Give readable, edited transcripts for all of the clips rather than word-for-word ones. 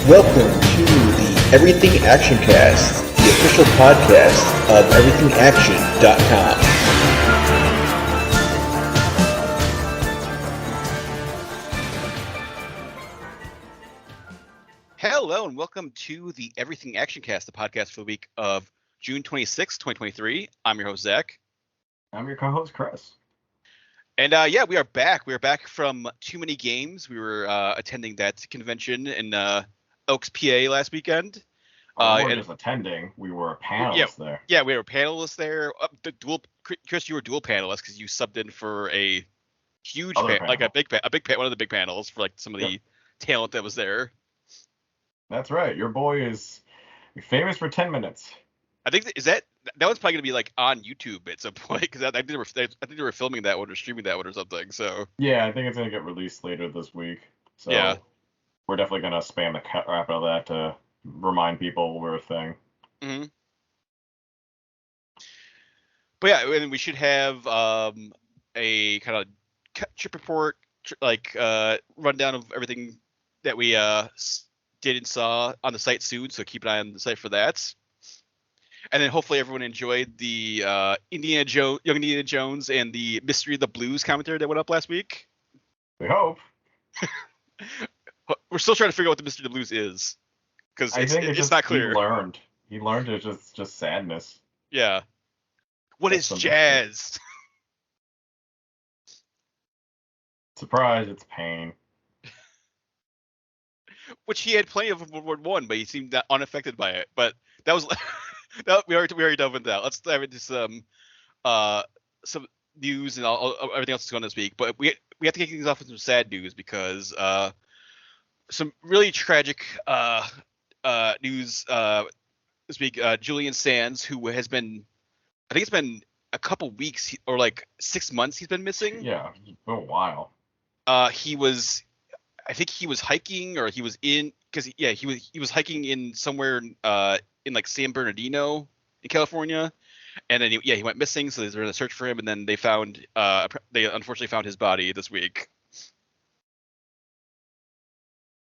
Welcome to the Everything Actioncast, the official podcast of everythingaction.com. Hello and welcome to the Everything Actioncast, the podcast for the week of June 26, 2023. I'm your host, Zach. I'm your co-host, Chris. And we are back. We are back from Too Many Games. We were attending that convention in Oaks, PA last weekend. We weren't just attending, we were panelists there. Yeah, we were panelists there. Chris, you were dual panelists because you subbed in for a huge, one of the big panels for like some of the talent that was there. That's right. Your boy is famous for 10 minutes. I think that one's probably gonna be like on YouTube at some point because I think they were filming that one or streaming that one or something. So yeah, I think it's gonna get released later this week. So yeah, we're definitely gonna spam the crap out of that to remind people we're a thing. Mm-hmm. But yeah, and we should have a kind of trip report, rundown of everything that we did and saw on the site soon. So keep an eye on the site for that. And then hopefully everyone enjoyed the Young Indiana Jones and the Mystery of the Blues commentary that went up last week. We hope. We're still trying to figure out what the Mystery of the Blues is because it's not clear. He learned it's just sadness. Yeah. What is jazz? Surprise! It's pain. Which he had plenty of in World War I, but he seemed unaffected by it. But that was. We already dove into that. Let's dive into some news and everything else that's going on this week. But we have to kick things off with some sad news because some really tragic news this week. Julian Sands, who has been, I think it's been a couple weeks or like 6 months he's been missing. Yeah, it's been a while. He was hiking, or he was hiking in somewhere in like San Bernardino in California, and then he went missing. So they were in a search for him, and then they unfortunately found his body this week.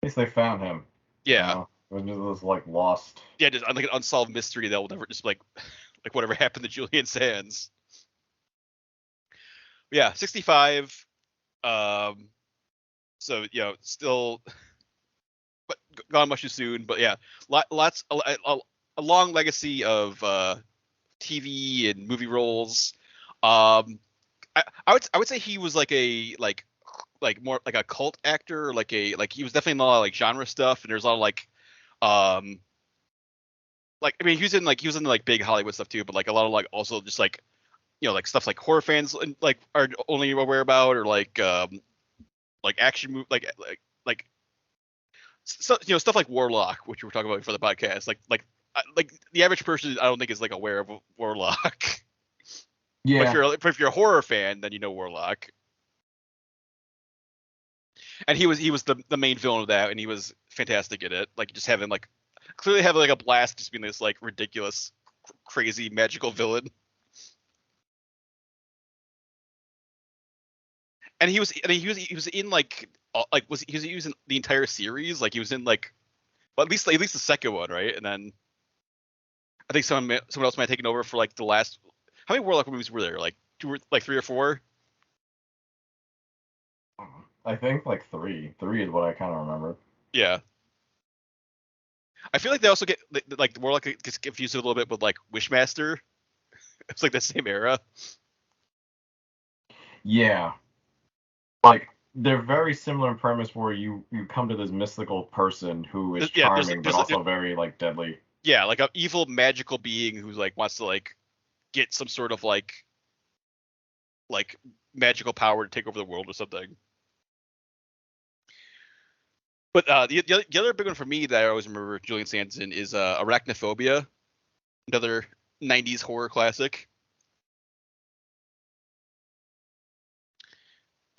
At least they found him. Yeah. It was like lost. Yeah, just like an unsolved mystery that will never just like whatever happened to Julian Sands. Yeah, 65. So still, but gone much too soon. But yeah, a long legacy of TV and movie roles. I would say he was like more like a cult actor, like he was definitely in a lot of like genre stuff, and there's a lot of he was in like big Hollywood stuff too, but like a lot of like also just like like stuff like horror fans like are only aware about, or like action movie stuff like Warlock, which we were talking about before the podcast. Like the average person, I don't think is like aware of Warlock. Yeah. But if you're a horror fan, then you know Warlock. And he was the main villain of that, and he was fantastic at it. Like just clearly having like a blast, just being this like ridiculous, crazy magical villain. And he was in he was in the entire series. Like he was in at least the second one, right? And then I think someone else might have taken over for like the last. How many Warlock movies were there? Like 3 or 4? I think like 3. 3 is what I kind of remember. Yeah. I feel like they also get like Warlock gets confused a little bit with like Wishmaster. It's like the same era. Yeah. Like they're very similar in premise, where you come to this mystical person who is charming but also very like deadly. Yeah, like an evil magical being who's like wants to like get some sort of like magical power to take over the world or something. But the other big one for me that I always remember Julian Sands in is Arachnophobia, another 90s horror classic.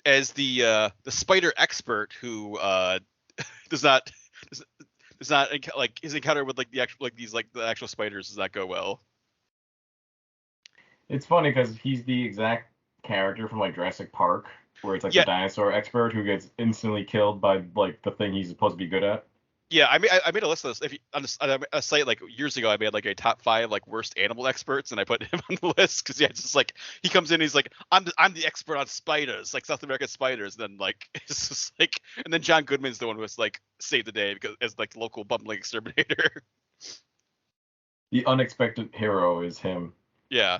As the spider expert who does not like his encounter with like the actual spiders does not go well. It's funny because he's the exact character from like Jurassic Park, where it's like the dinosaur expert who gets instantly killed by like the thing he's supposed to be good at. Yeah, I made a list of this. If you, on a site like years ago, I made like a top 5 like worst animal experts, and I put him on the list because yeah, it's just like he comes in, he's like, I'm the expert on spiders, like South American spiders, and then like it's just like, and then John Goodman's the one who was like saved the day because as like the local bumbling exterminator. The unexpected hero is him. Yeah.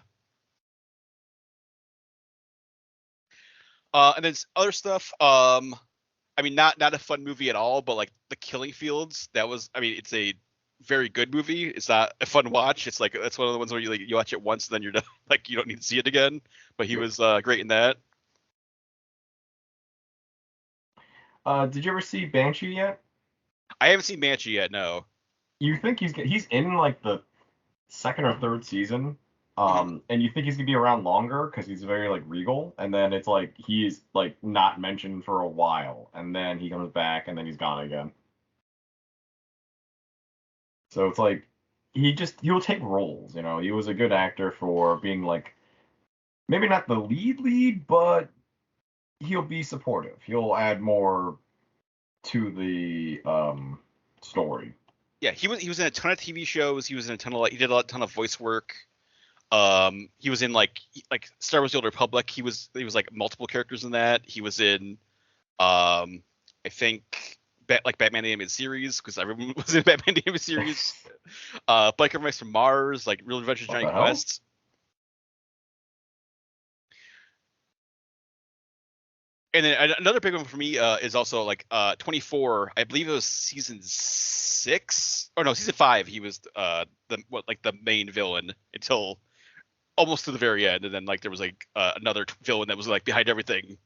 And then other stuff. I mean, not a fun movie at all, but like The Killing Fields, that was. I mean, it's a very good movie. It's not a fun watch. It's like that's one of the ones where you watch it once, and then you're done, like you don't need to see it again. But he was great in that. Did you ever see Banshee yet? I haven't seen Banshee yet. No. You think he's in like the second or third season, and you think he's gonna be around longer because he's very like regal, and then it's like he's like not mentioned for a while, and then he comes back, and then he's gone again. So it's like he'll take roles, you know. He was a good actor for being like maybe not the lead, but he'll be supportive. He'll add more to the story. Yeah, he was in a ton of TV shows. He was in a ton of he did a ton of voice work. He was in like Star Wars: The Old Republic. He was like multiple characters in that. He was in I think like Batman the Animated Series because everyone was in Batman the Animated Series. Biker Mice from Mars, like Real Adventures of Johnny Quest. And then another big one for me is also like 24. I believe it was season 6 or no, season 5. He was the main villain until almost to the very end, and then like there was like another villain that was like behind everything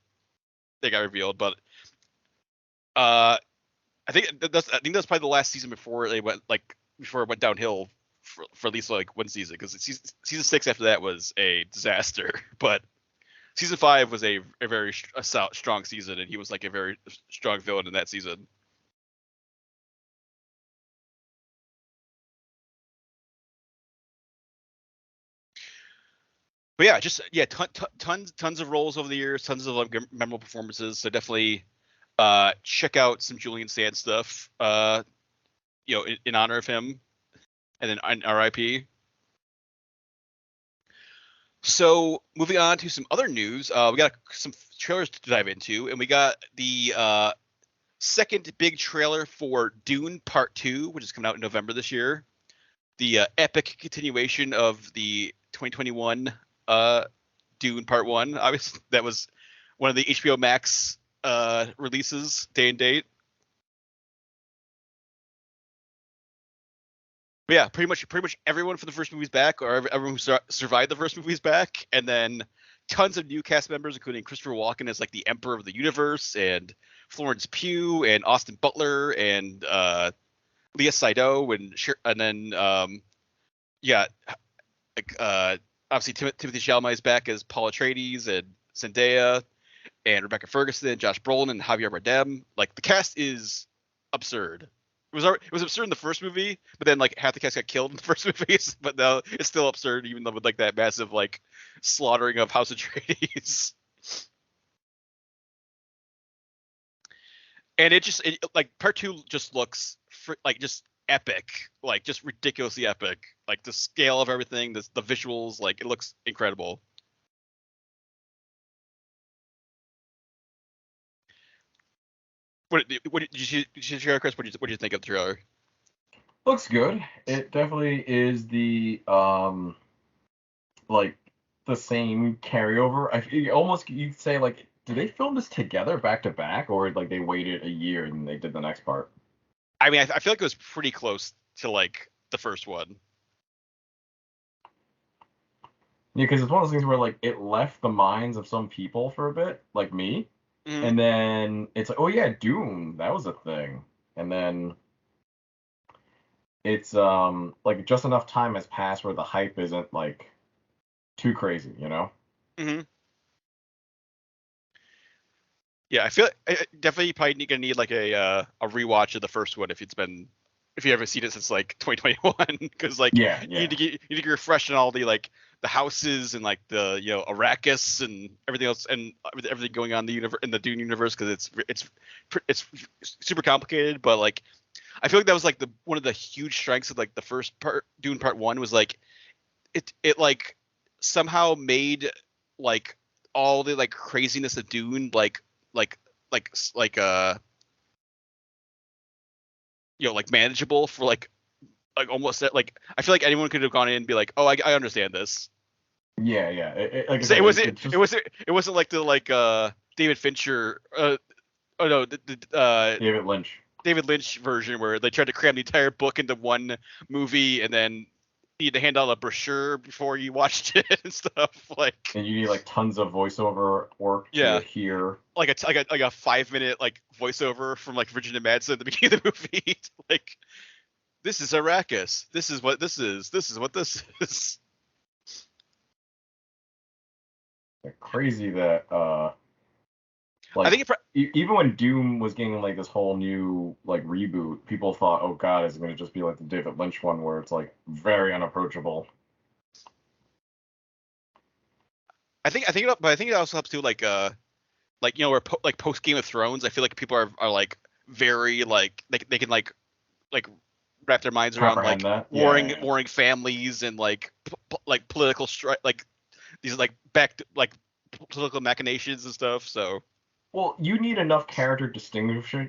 that got revealed. But I think that's probably the last season before it went downhill for at least like one season, because season 6 after that was a disaster. But season 5 was a very strong season, and he was like a very strong villain in that season. But yeah, tons of roles over the years, tons of like memorable performances. So definitely check out some Julian Sands stuff. In honor of him, and then R.I.P. So moving on to some other news, we got some trailers to dive into, and we got the second big trailer for Dune Part 2, which is coming out in November this year. The epic continuation of the 2021 Dune Part 1. Obviously, that was one of the HBO Max releases, day and date. But yeah, pretty much everyone from the first movie's back, or everyone who survived the first movie's back, and then tons of new cast members, including Christopher Walken as like the Emperor of the Universe, and Florence Pugh, and Austin Butler, and Leah Seydoux, and then obviously Timothée Chalamet is back as Paul Atreides, and Zendaya, and Rebecca Ferguson, Josh Brolin, and Javier Bardem. Like, the cast is absurd. It was absurd in the first movie, but then like half the cast got killed in the first movie. But now it's still absurd, even though with like that massive like slaughtering of House Atreides. And like Part 2 just looks like just epic, like just ridiculously epic. Like the scale of everything, the visuals, like it looks incredible. What did you share, Chris? What did you think of the trailer? Looks good. It definitely is the like the same carryover. Almost you'd say like, did they film this together back to back, or like they waited a year and they did the next part? I mean, I feel like it was pretty close to like the first one. Yeah, because it's one of those things where like it left the minds of some people for a bit, like me. Mm-hmm. And then it's like, oh yeah, Dune, that was a thing. And then it's like just enough time has passed where the hype isn't like too crazy, you know? Mm-hmm. Yeah, I feel definitely probably gonna need like a rewatch of the first one if you haven't seen it since like 2021, because like you need to get refreshed on all the like the houses and like the Arrakis and everything else, and everything going on in the Dune universe, because it's super complicated. But like I feel like that was like one of the huge strengths of like the first part, Dune Part 1, was like it like somehow made like all the like craziness of Dune like like manageable for like almost like I feel like anyone could have gone in and be like, oh, I understand this. Yeah. Like I So said, it wasn't like the like David Fincher oh no David Lynch. David Lynch version where they tried to cram the entire book into one movie and then you need to hand out a brochure before you watched it and stuff like. And you need like tons of voiceover work to hear. Like a 5-minute like voiceover from like Virginia Madsen at the beginning of the movie. Like, this is Arrakis. This is what this is. This is what this is. Crazy that like, I think even when Doom was getting like this whole new like reboot, people thought, oh god, it's going to just be like the David Lynch one where it's like very unapproachable. I think it also helps too, like where like post Game of Thrones, I feel like people are like very like they can like wrap their minds around like warring families and like like political like these like political machinations and stuff. So. Well, you need enough character distinguishing,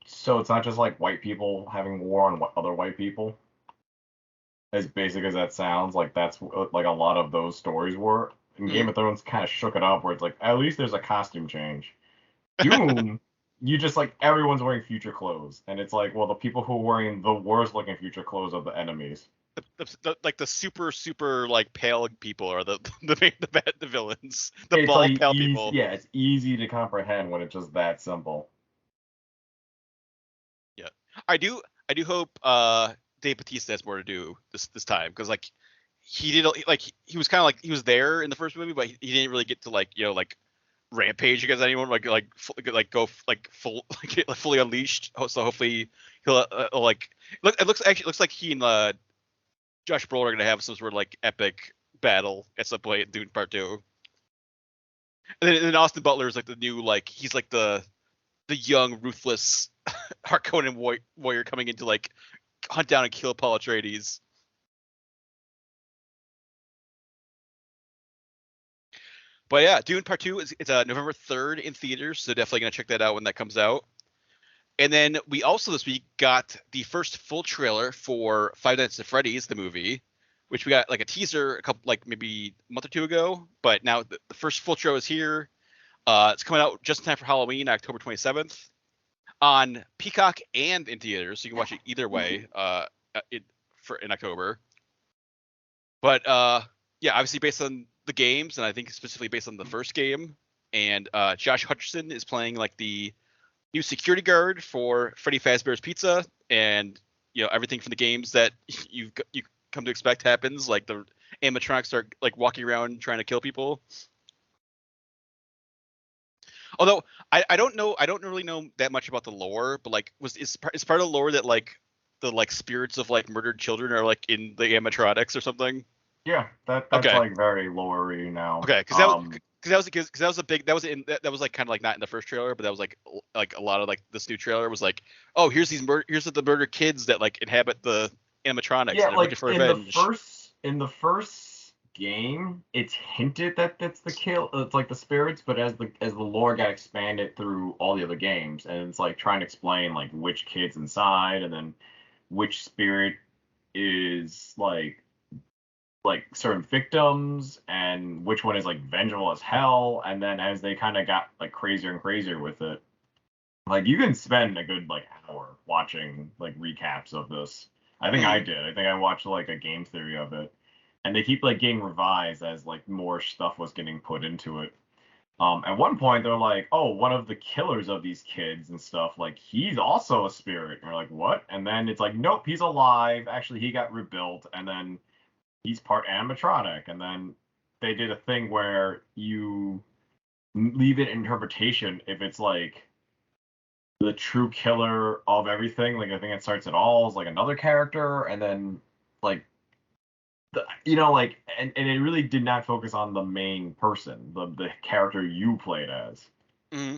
so it's not just like white people having war on other white people. As basic as that sounds, like that's like a lot of those stories were. And Game of Thrones kind of shook it up, where it's like at least there's a costume change. Doom, you just like everyone's wearing future clothes, and it's like, well, the people who are wearing the worst looking future clothes are the enemies. The super like pale people are the villains. The bald like pale people. Yeah, it's easy to comprehend when it's just that simple. Yeah, I do hope Dave Bautista has more to do this time, because like he did like he was kind of like he was there in the first movie, but he didn't really get to like like rampage against anyone like go like full like fully unleashed. So hopefully he'll like it looks like he and Josh Brolin are gonna have some sort of like epic battle at some point in Dune Part 2. And then Austin Butler is like the new like he's like the young ruthless Harkonnen warrior coming in to like hunt down and kill Paul Atreides. But yeah, Dune Part 2 it's November 3rd in theaters, so definitely gonna check that out when that comes out. And then we also this week got the first full trailer for Five Nights at Freddy's, the movie, which we got like a teaser a couple like maybe a month or two ago. But now the first full trailer is here. It's coming out just in time for Halloween, October 27th, on Peacock and in theaters, so you can watch it either way. In October. But yeah, obviously based on the games, and I think specifically based on the first game. And Josh Hutcherson is playing like the new security guard for Freddy Fazbear's Pizza, and everything from the games that you come to expect happens. Like the animatronics start like walking around trying to kill people. Although I don't really know that much about the lore, but like is part of the lore that like the like spirits of like murdered children are like in the animatronics or something? Yeah, that's okay. Like very lore-y now. Okay, because that was a big that was like kind of like not in the first trailer, but that was like a lot of like this new trailer was like, oh, here's the murdered kids that like inhabit the animatronics. Yeah, and like for revenge. in the first game, it's hinted that it's it's like the spirits, but as the lore got expanded through all the other games, and it's like trying to explain like which kid's inside, and then which spirit is like certain victims, and which one is like vengeful as hell. And then as they kind of got like crazier and crazier with it, like you can spend a good like hour watching like recaps of this. I think I did. I think I watched like a game theory of it, and they keep like getting revised as like more stuff was getting put into it. At one point they're like, oh, one of the killers of these kids and stuff, like he's also a spirit. And you're like, what? And then it's like, nope, he's alive. Actually, he got rebuilt, and then he's part animatronic. And then they did a thing where you leave it interpretation if it's like the true killer of everything. Like I think it starts at all as like another character, and then like like and it really did not focus on the main person, the character you played as. Mm-hmm.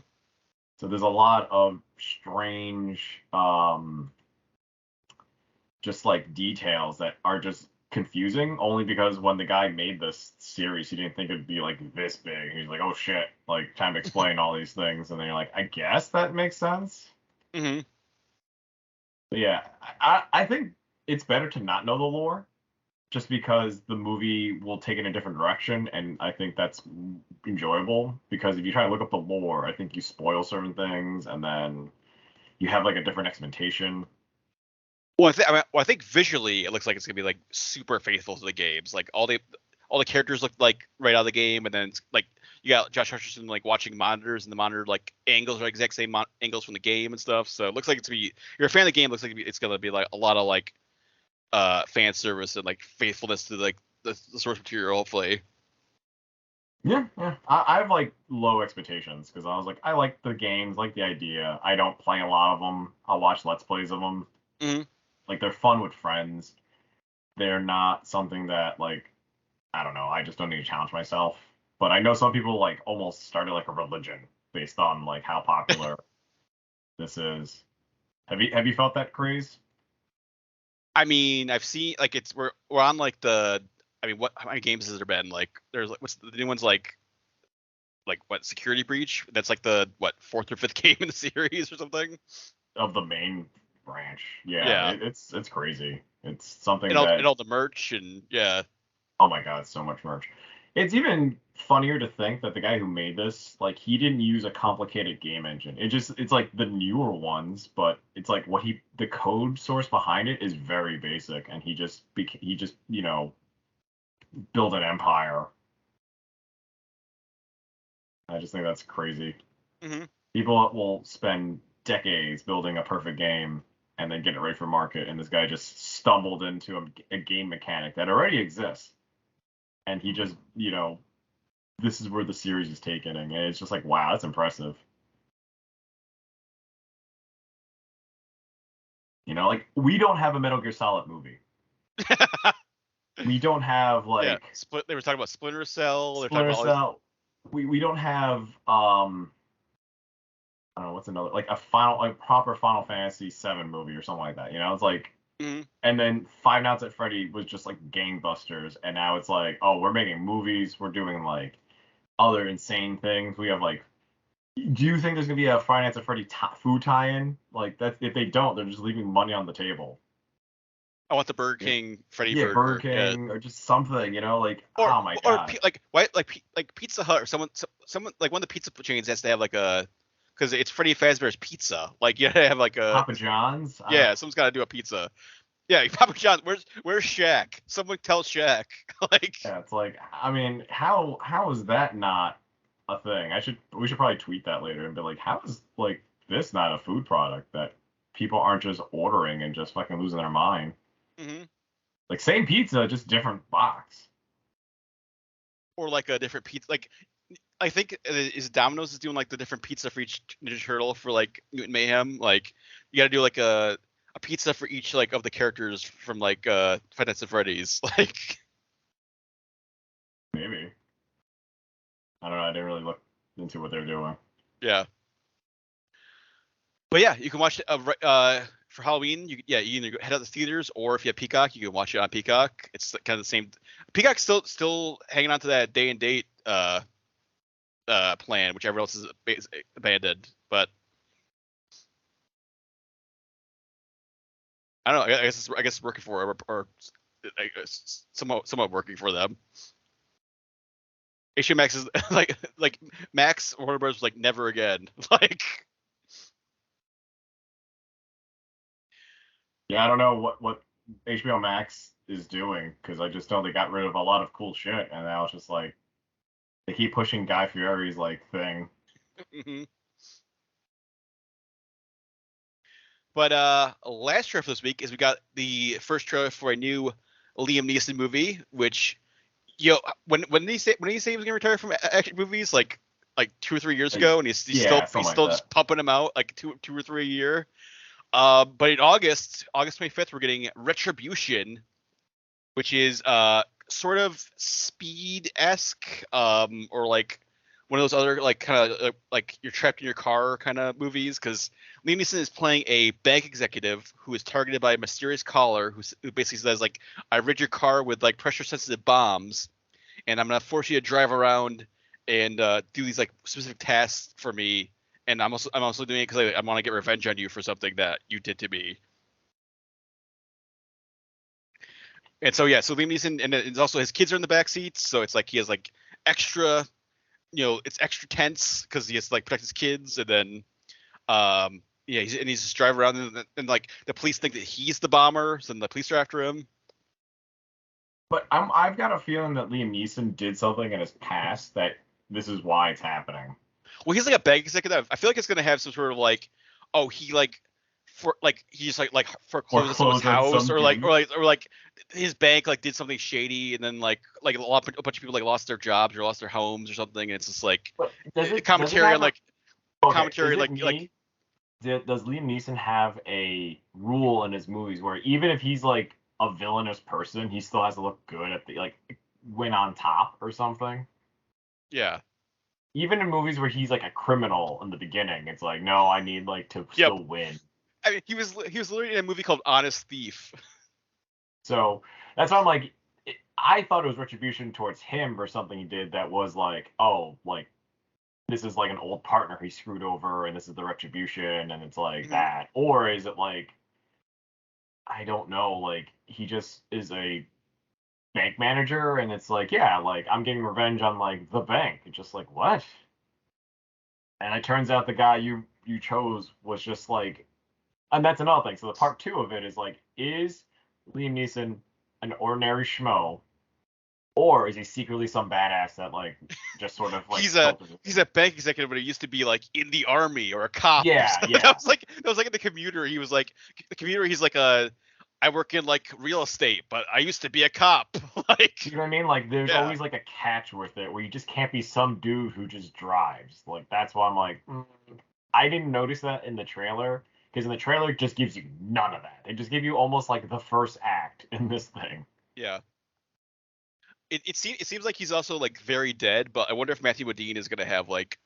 So there's a lot of strange just like details that are just confusing only because when the guy made this series, he didn't think it'd be like this big. He's like, oh shit, like time to explain all these things, and then you're like, I guess that makes sense. Mm-hmm. But yeah, I think it's better to not know the lore, just because the movie will take it in a different direction, and I think that's enjoyable. Because if you try to look up the lore, I think you spoil certain things, and then you have like a different expectation. Well, I think visually it looks like it's gonna be like super faithful to the games. Like all the characters look like right out of the game, and then it's like you got Josh Hutcherson like watching monitors, and the monitor like angles are exact same angles from the game and stuff. So it looks like it's gonna be. You're a fan of the game. It looks like it's gonna be like a lot of like fan service and like faithfulness to like the source material. Hopefully. Yeah. I have like low expectations because I was like, I like the games, like the idea. I don't play a lot of them. I'll watch Let's Plays of them. Mm-hmm. Like they're fun with friends. They're not something that like I don't know. I just don't need to challenge myself. But I know some people like almost started like a religion based on like how popular this is. Have you felt that craze? I mean, I've seen like we're on like the. I mean, how many games has there been? Like, there's like what's the new one's like what Security Breach? That's like the fourth or fifth game in the series or something. Of the main branch. Yeah, Yeah. it's crazy. It's something and that all the merch and yeah. Oh my god, so much merch. It's even funnier to think that the guy who made this, like, he didn't use a complicated game engine. It's like the newer ones, but it's like the code source behind it is very basic, and he just built an empire. I just think that's crazy. Mm-hmm. People will spend decades building a perfect game and then get it ready for market, and this guy just stumbled into a game mechanic that already exists, and he just, this is where the series is taken, and it's just like, wow, that's impressive. Like we don't have a Metal Gear Solid movie. We don't have like They were talking about Splinter Cell. Splinter Cell. We don't have I don't know what's another like a proper Final Fantasy VII movie or something like that. It's like, mm-hmm. And then Five Nights at Freddy was just like gangbusters, and now it's like, oh, we're making movies, we're doing like other insane things. We have like, do you think there's gonna be a Five Nights at Freddy food tie-in? Like that, if they don't, they're just leaving money on the table. I want the Burger King Freddy burger. Yeah, Burger King or just something, like, oh my god. Or like Pizza Hut or someone like one of the pizza chains has to have like a, because it's Freddy Fazbear's Pizza. Like you have like a Papa John's. Yeah, someone's got to do a pizza. Yeah, Papa John's. Where's Shaq? Someone tell Shaq. Like. Yeah, it's like, I mean, how is that not a thing? We should probably tweet that later and be like, how is like this not a food product that people aren't just ordering and just fucking losing their mind? Mm-hmm. Like same pizza, just different box. Or like a different pizza. Like I think is Domino's is doing like the different pizza for each Ninja Turtle for like Mutant Mayhem. Like you got to do like a pizza for each like of the characters from like Five Nights at Freddy's. Like maybe. I don't know. I didn't really look into what they're doing. Yeah. But yeah, you can watch it for Halloween. You either head out to the theaters, or if you have Peacock, you can watch it on Peacock. It's kind of the same. Peacock's still hanging on to that day and date plan, which everyone else is abandoned. But I don't know. I guess it's working for or I guess somewhat working for them. HBO Max is like Max Warner Bros. Was like never again. Like. Yeah, I don't know what HBO Max is doing, because I just know they got rid of a lot of cool shit, and now it's just like they keep pushing Guy Fieri's like thing. Mm-hmm. But last trailer for this week is we got the first trailer for a new Liam Neeson movie, which when did he say he was gonna retire from action movies like 2 or 3 years ago, and he's still just pumping them out like two or three a year. But in August 25th, we're getting Retribution, which is sort of Speed-esque, or like one of those other like kind of like you're trapped in your car kind of movies, because Liam Neeson is playing a bank executive who is targeted by a mysterious caller who basically says like, I rid your car with like pressure sensitive bombs, and I'm gonna force you to drive around and do these like specific tasks for me, and I'm also doing it because I want to get revenge on you for something that you did to me. And so yeah, so Liam Neeson, and it's also his kids are in the back seats, so it's like he has like extra, it's extra tense because he has to like protect his kids, and then yeah, he's just driving around, and like the police think that he's the bomber, so then the police are after him. But I've got a feeling that Liam Neeson did something in his past that this is why it's happening. Well, he's like a bank executive. I feel like it's gonna have some sort of like, oh, he like for like he just like foreclosed someone's house, or like his bank like did something shady, and then like a bunch of people like lost their jobs or lost their homes or something, and it's just like commentary on like commentary like does Liam Neeson have a rule in his movies where even if he's like a villainous person, he still has to look good at the like win on top or something? Yeah. Even in movies where he's like a criminal in the beginning, it's like, no, I need like to still win. I mean, he was literally in a movie called Honest Thief. So that's why I'm like, I thought it was retribution towards him for something he did that was like, oh, like this is like an old partner he screwed over, and this is the retribution, and it's like that. Or is it like, I don't know, like he just is a bank manager, and it's like, yeah, like I'm getting revenge on like the bank. It's just like, what? And it turns out the guy you chose was just like, and that's another thing. So the part 2 of it is like, is Liam Neeson an ordinary schmo, or is he secretly some badass that like just sort of like he's a bank executive, but he used to be like in the army or a cop. Yeah. That was like in The Commuter. He was like The Commuter. He's like I work in like real estate, but I used to be a cop. Like, you know what I mean? Like there's always like a catch with it where you just can't be some dude who just drives. Like that's why I'm like, I didn't notice that in the trailer, because in the trailer it just gives you none of that. They just give you almost like the first act in this thing. Yeah. It seems like he's also like very dead, but I wonder if Matthew Modine is gonna have like,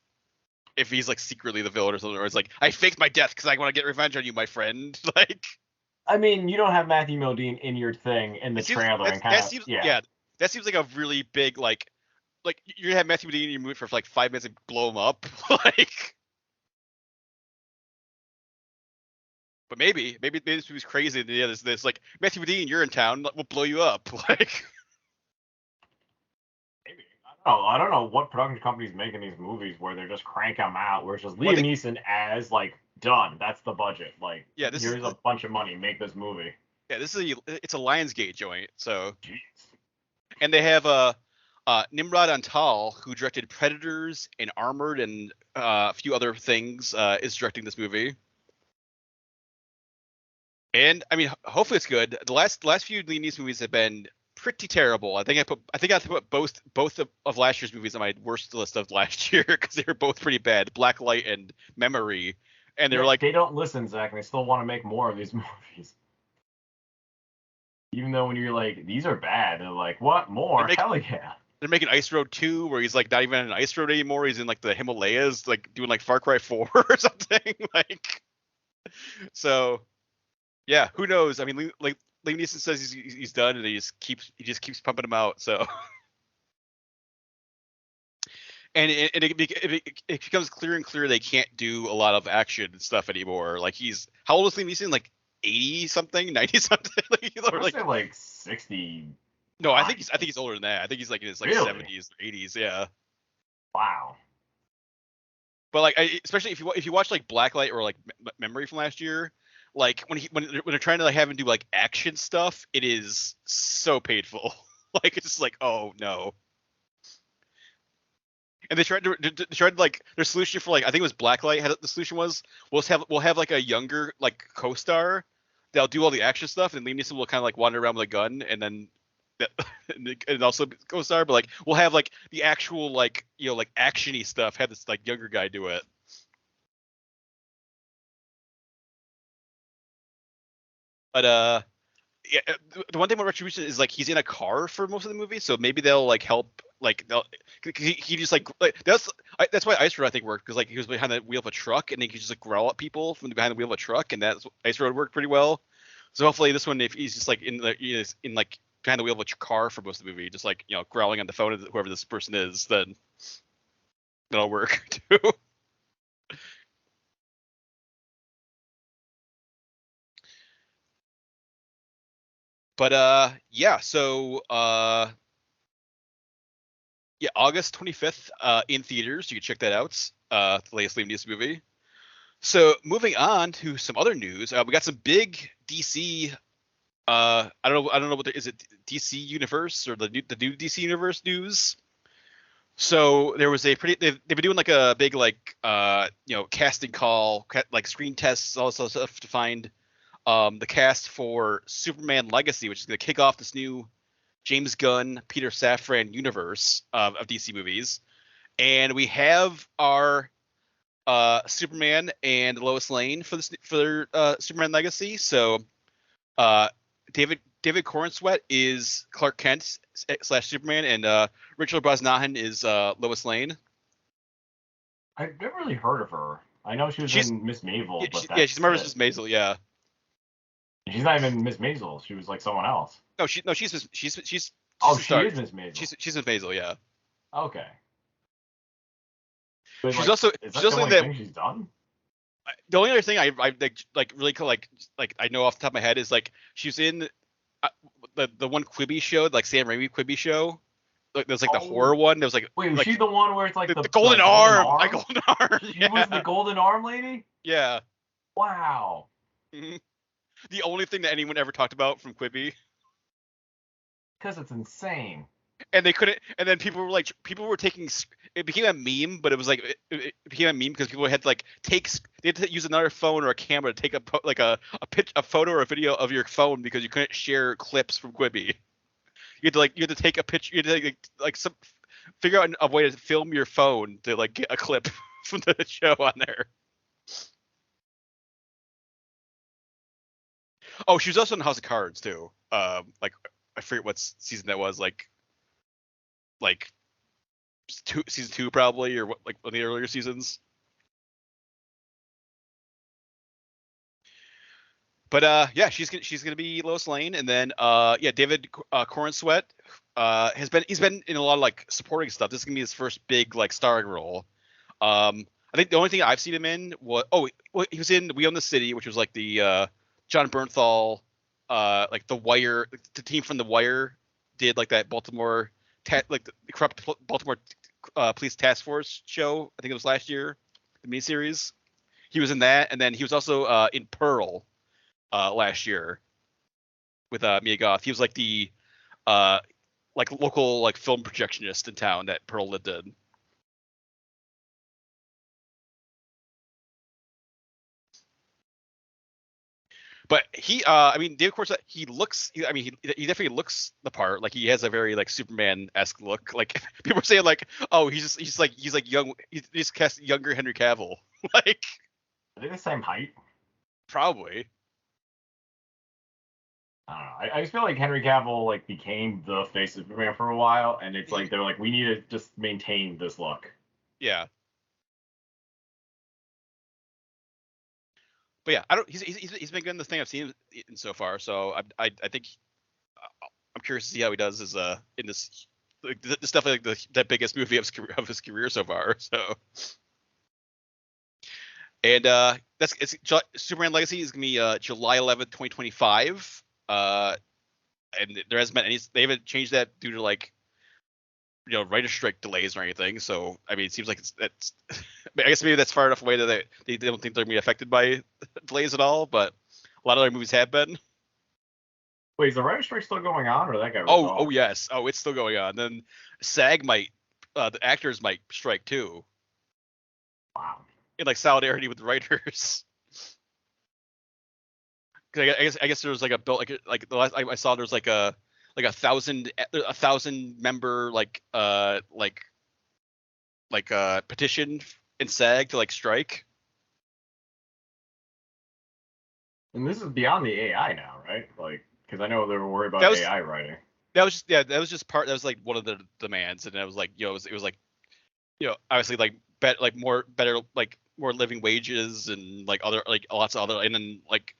if he's like secretly the villain or something, or it's like, I faked my death because I want to get revenge on you, my friend. Like, I mean, you don't have Matthew Modine in your thing in the trailer, and kind of that seems like a really big like you're gonna have Matthew Modine in your movie for like 5 minutes and blow him up. Like, but maybe this movie's crazy. And yeah, there's like, Matthew Modine, you're in town, we'll blow you up. Like, maybe. I don't know what production company's making these movies where they're just cranking them out, where it's just Liam Neeson as like, done, that's the budget. Like, here's a bunch of money, make this movie. Yeah, it's a Lionsgate joint. So, jeez. And they have Nimrod Antal, who directed Predators and Armored and a few other things, is directing this movie. And I mean, hopefully it's good. The last few Liam Neeson movies have been pretty terrible. I think I have to put both of last year's movies on my worst list of last year, because they were both pretty bad. Blacklight and Memory. And they're like, they don't listen, Zach, and they still want to make more of these movies. Even though when you're like, these are bad, they're like, what more? Hell yeah. They're making Ice Road 2, where he's like not even on an ice road anymore. He's in like the Himalayas, like doing like Far Cry 4 or something. Like, so yeah, who knows? I mean, like Liam Neeson says he's done, and he just keeps pumping them out. So. And it becomes clearer and clearer they can't do a lot of action stuff anymore. Like, how old is Liam Neeson? Like 80 something, 90 something. like 60. No, I think he's older than that. I think he's like in his like 70s or 80s. Yeah. Wow. But like, especially if you watch like Blacklight or like Memory from last year, like when they're trying to like have him do like action stuff, it is so painful. Like, it's just like, oh no. And they tried to like, their solution for like, I think it was Blacklight. The solution was, we'll have like a younger like co-star that'll do all the action stuff, and Liam Neeson will kind of like wander around with a gun, and then and also co-star. But like, we'll have like the actual like, like actiony stuff, have this like younger guy do it. But yeah, the one thing about Retribution is like he's in a car for most of the movie, so maybe they'll like help. Like he just like that's why Ice Road I think worked, because like he was behind the wheel of a truck and he could just like growl at people from behind the wheel of a truck, and that's Ice Road worked pretty well. So hopefully this one, if he's just like in like behind the wheel of a car for most of the movie, just like growling on the phone at whoever this person is, then that'll work too. But yeah, so yeah, August 25th in theaters. You can check that out. The latest Liam Neeson movie. So moving on to some other news, we got some big DC. I don't know what is it, DC Universe or the new DC Universe news. So there was a pretty. They've been doing like a big like casting call, like screen tests, all this other stuff to find the cast for Superman Legacy, which is going to kick off this new James Gunn, Peter Safran universe of DC movies. And we have our Superman and Lois Lane for Superman Legacy. So David Cornsweet is Clark Kent / Superman, and Rachel Brosnahan is Lois Lane. I've never really heard of her. I know she's in Miss Maisel, but she's Miss Maisel, yeah. She's not even Miss Maisel. She was like someone else. She's she is Miss Maisel. She's Miss Maisel, yeah. Okay. But she's also the only thing she's done. The only other thing I really I know off the top of my head is like she's in the one Quibi show, like Sam Raimi Quibi show. Like there's like the horror one. There was like wait, was she the one where it's like the golden arm? Like golden arm. She was the golden arm lady. Yeah. Wow. Mm-hmm. The only thing that anyone ever talked about from Quibi. Because it's insane. And they couldn't. And then people were taking. It became a meme, but it was like it became a meme because people had to like they had to use another phone or a camera to take a photo or a video of your phone because you couldn't share clips from Quibi. You had to take a picture. You had to figure out a way to film your phone to like get a clip from the show on there. Oh, she was also in House of Cards too. Like I forget what season that was. Like season 2 probably, or what, like one of the earlier seasons. But yeah, she's gonna be Lois Lane, and then yeah, David Cornsweet he's been in a lot of like supporting stuff. This is gonna be his first big like starring role. I think the only thing I've seen him in was he was in We Own the City, which was like the John Bernthal like The Wire, the team from The Wire did like that Baltimore the corrupt Baltimore police task force show. I think it was last year, the miniseries. He was in that, and then he was also in Pearl last year with Mia Goth. He was like the like local like film projectionist in town that Pearl lived in. But he, I mean, David Cornsweet, he definitely looks the part. Like he has a very like Superman-esque look. Like people are saying like, oh, he's like young. He just cast younger Henry Cavill. Like, are they the same height? Probably. I don't know. I just feel like Henry Cavill like became the face of Superman for a while, and it's like they're like, we need to just maintain this look. Yeah. But yeah, I don't. He's been good in the thing I've seen in so far. So I think I'm curious to see how he does in this. This definitely like the biggest movie of his career so far. So. And Superman Legacy is gonna be July 11th, 2025. And there hasn't been any. They haven't changed that due to like writer's strike delays or anything. So I mean, it seems like it's I guess maybe that's far enough away that they don't think they're gonna be affected by delays at all. But a lot of other movies have been. Wait, is the writer's strike still going on, or that guy? Oh yes. Oh, it's still going on. Then SAG might, the actors might strike too. Wow. In like solidarity with the writers. I guess there was like a bill like the last I saw there was like a 1,000 member petition in SAG to like strike. And this is beyond the AI now, right? Like Because I know they were worried about That was AI writing. that was just that was just part. That was like one of the demands, and it was like it was like obviously like better like more living wages and like other like lots of other, and then like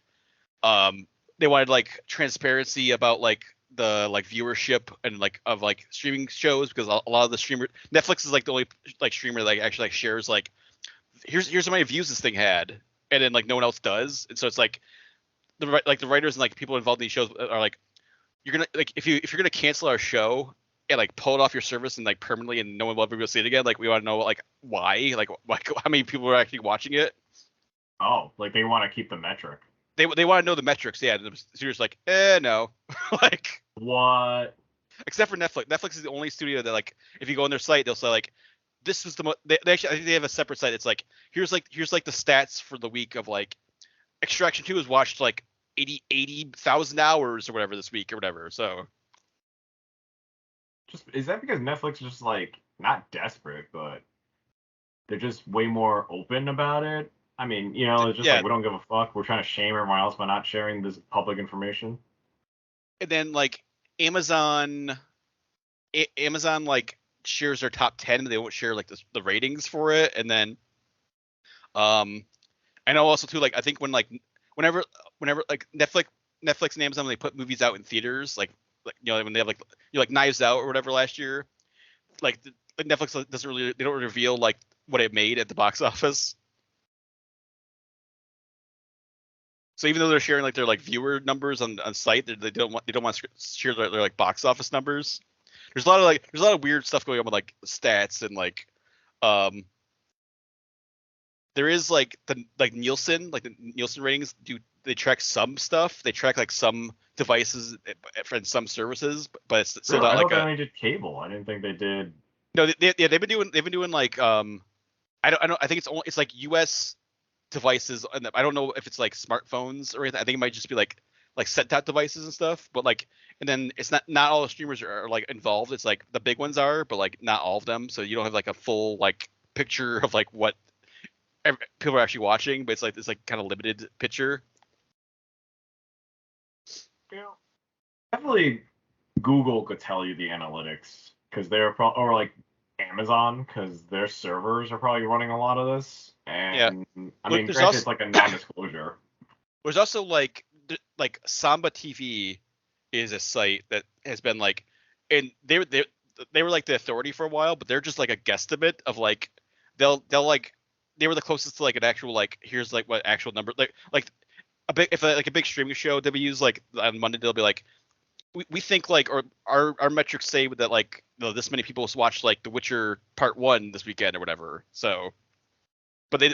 they wanted like transparency about like the like viewership and like of like streaming shows, because a lot of the streamer Netflix is like the only like streamer that like, actually like shares like here's how many views this thing had, and then like no one else does, and so it's like the writers and like people involved in these shows are like, you're gonna like if you're gonna cancel our show and like pull it off your service and like permanently and no one will ever go see it again, like we want to know like why, like how many people are actually watching it. Oh, like they want to keep the metric. They want to know the metrics, yeah. And the studio's like, no, like What? except for Netflix. Netflix is the only studio that like if you go on their site, they'll say like this was the they actually I think they have a separate site. It's like here's like the stats for the week of like Extraction 2 was watched like 80,000 hours or whatever this week or whatever. So Just is that because Netflix is just like not desperate, but they're just way more open about it? I mean, it's just like we don't give a fuck. We're trying to shame everyone else by not sharing this public information. And then like Amazon like shares their top 10, and they won't share like the ratings for it. And then I know also too, like I think when like whenever like Netflix and Amazon, when they put movies out in theaters, like when they have like like Knives Out or whatever last year, like Netflix they don't reveal like what it made at the box office. So even though they're sharing like their like viewer numbers on site, they don't want to share their like box office numbers. There's a lot of weird stuff going on with like stats and like there is like the Nielsen ratings they track some stuff. They track like some devices and some services, but it's still not I like thought they only did cable. I didn't think they did. No, they've been doing like I don't I think it's like US devices, and I don't know if it's like smartphones or anything. I think it might just be like set-top devices and stuff, but like, and then it's not all the streamers are like involved. It's like the big ones are, but like not all of them, so you don't have like a full like picture of like what people are actually watching, but it's like kind of limited picture. Definitely Google could tell you the analytics, because they're or like Amazon, because their servers are probably running a lot of this. And I mean, granted, it's like a non-disclosure. There's also like Samba TV is a site that has been like, and they were like the authority for a while, but they're just like a guesstimate of like they'll like they were the closest to like an actual like here's like what actual number like a big streaming show that we use like on Monday, they'll be like we think like, or our metrics say that like this many people watched like The Witcher Part 1 this weekend or whatever. So but they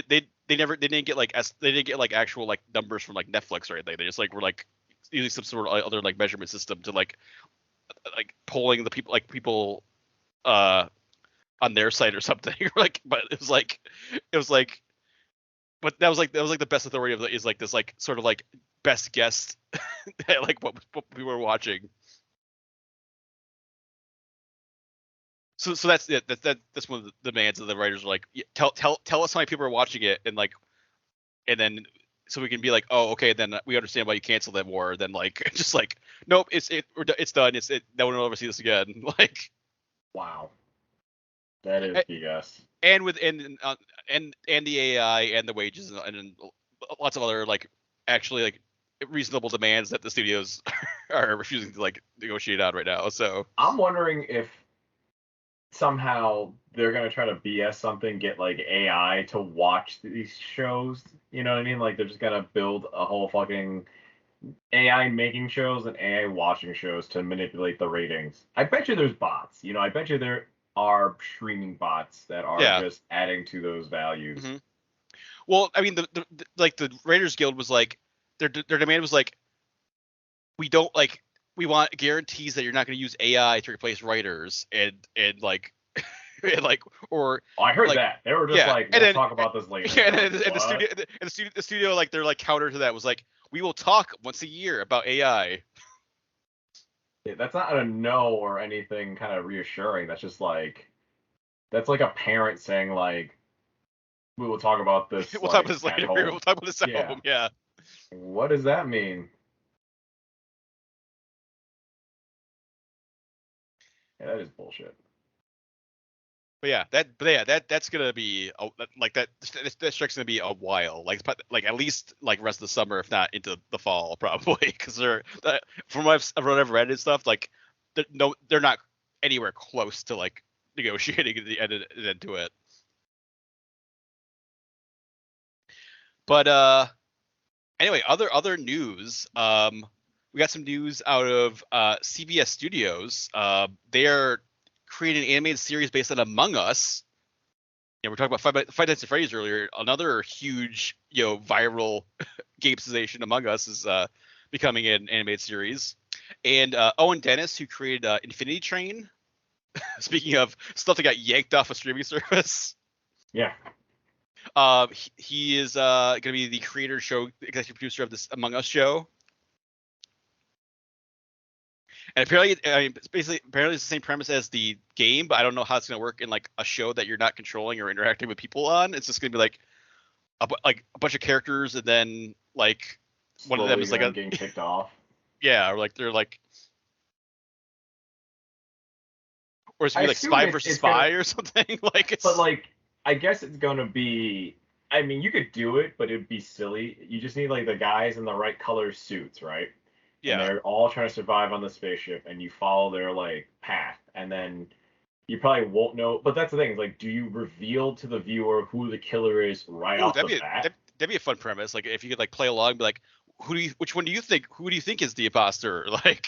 didn't get like actual like numbers from like Netflix or anything. They just like were like using some sort of other like measurement system to like polling the people on their site or something. Like, but it was like but that was like the best authority of is like this like sort of like best guess at like what we were watching. So that's it. That's one of the demands of the writers are like, tell us how many people are watching it, and like, and then so we can be like, oh, okay, then we understand why you canceled that war. Then like, just like, nope, it's done. No one will ever see this again. Like, wow, that is BS. And with and the AI and the wages and lots of other like actually like reasonable demands that the studios are refusing to like negotiate on right now. So I'm wondering if somehow they're gonna try to BS something, get like AI to watch these shows. You know what I mean? Like they're just gonna build a whole fucking AI making shows and AI watching shows to manipulate the ratings. I bet you there's bots. I bet you there are streaming bots that are just adding to those values. Mm-hmm. Well, I mean, the Raiders Guild was like their demand was like, we want guarantees that you're not going to use AI to replace writers and like and like or I heard like, that they were just like we'll talk about this later. Yeah, and the studio like their like counter to that was like, we will talk once a year about AI. Yeah, that's not a no or anything kind of reassuring. That's just like that's like a parent saying like, we will talk about this. We'll talk about this later. We'll talk about this at home. Yeah. What does that mean? Yeah, that is bullshit. But yeah, that's gonna be like that strike's gonna be a while, like at least like rest of the summer, if not into the fall, probably, because from what I've read and stuff, like they're not anywhere close to like negotiating the end to it. But anyway, other news. We got some news out of CBS Studios. They are creating an animated series based on Among Us. We're talking about Five Nights at Freddy's earlier. Another huge, viral gamesization Among Us is becoming an animated series. And Owen Dennis, who created Infinity Train, speaking of stuff that got yanked off a streaming service. Yeah. He is going to be the creator, executive producer of this Among Us show. And apparently, apparently it's the same premise as the game, but I don't know how it's going to work in like a show that you're not controlling or interacting with people on. It's just going to be like a bunch of characters, and then like one of them is like getting kicked off. Yeah, or like they're like, or it's gonna be like spy versus spy or something. But like, I guess it's gonna be. I mean, you could do it, but it'd be silly. You just need like the guys in the right color suits, right? Yeah. And they're all trying to survive on the spaceship, and you follow their like path, and then you probably won't know. But that's the thing, is like, do you reveal to the viewer who the killer is off the bat? That'd be a fun premise. Like if you could like play along, and be like, which one do you think? Who do you think is the imposter? Like.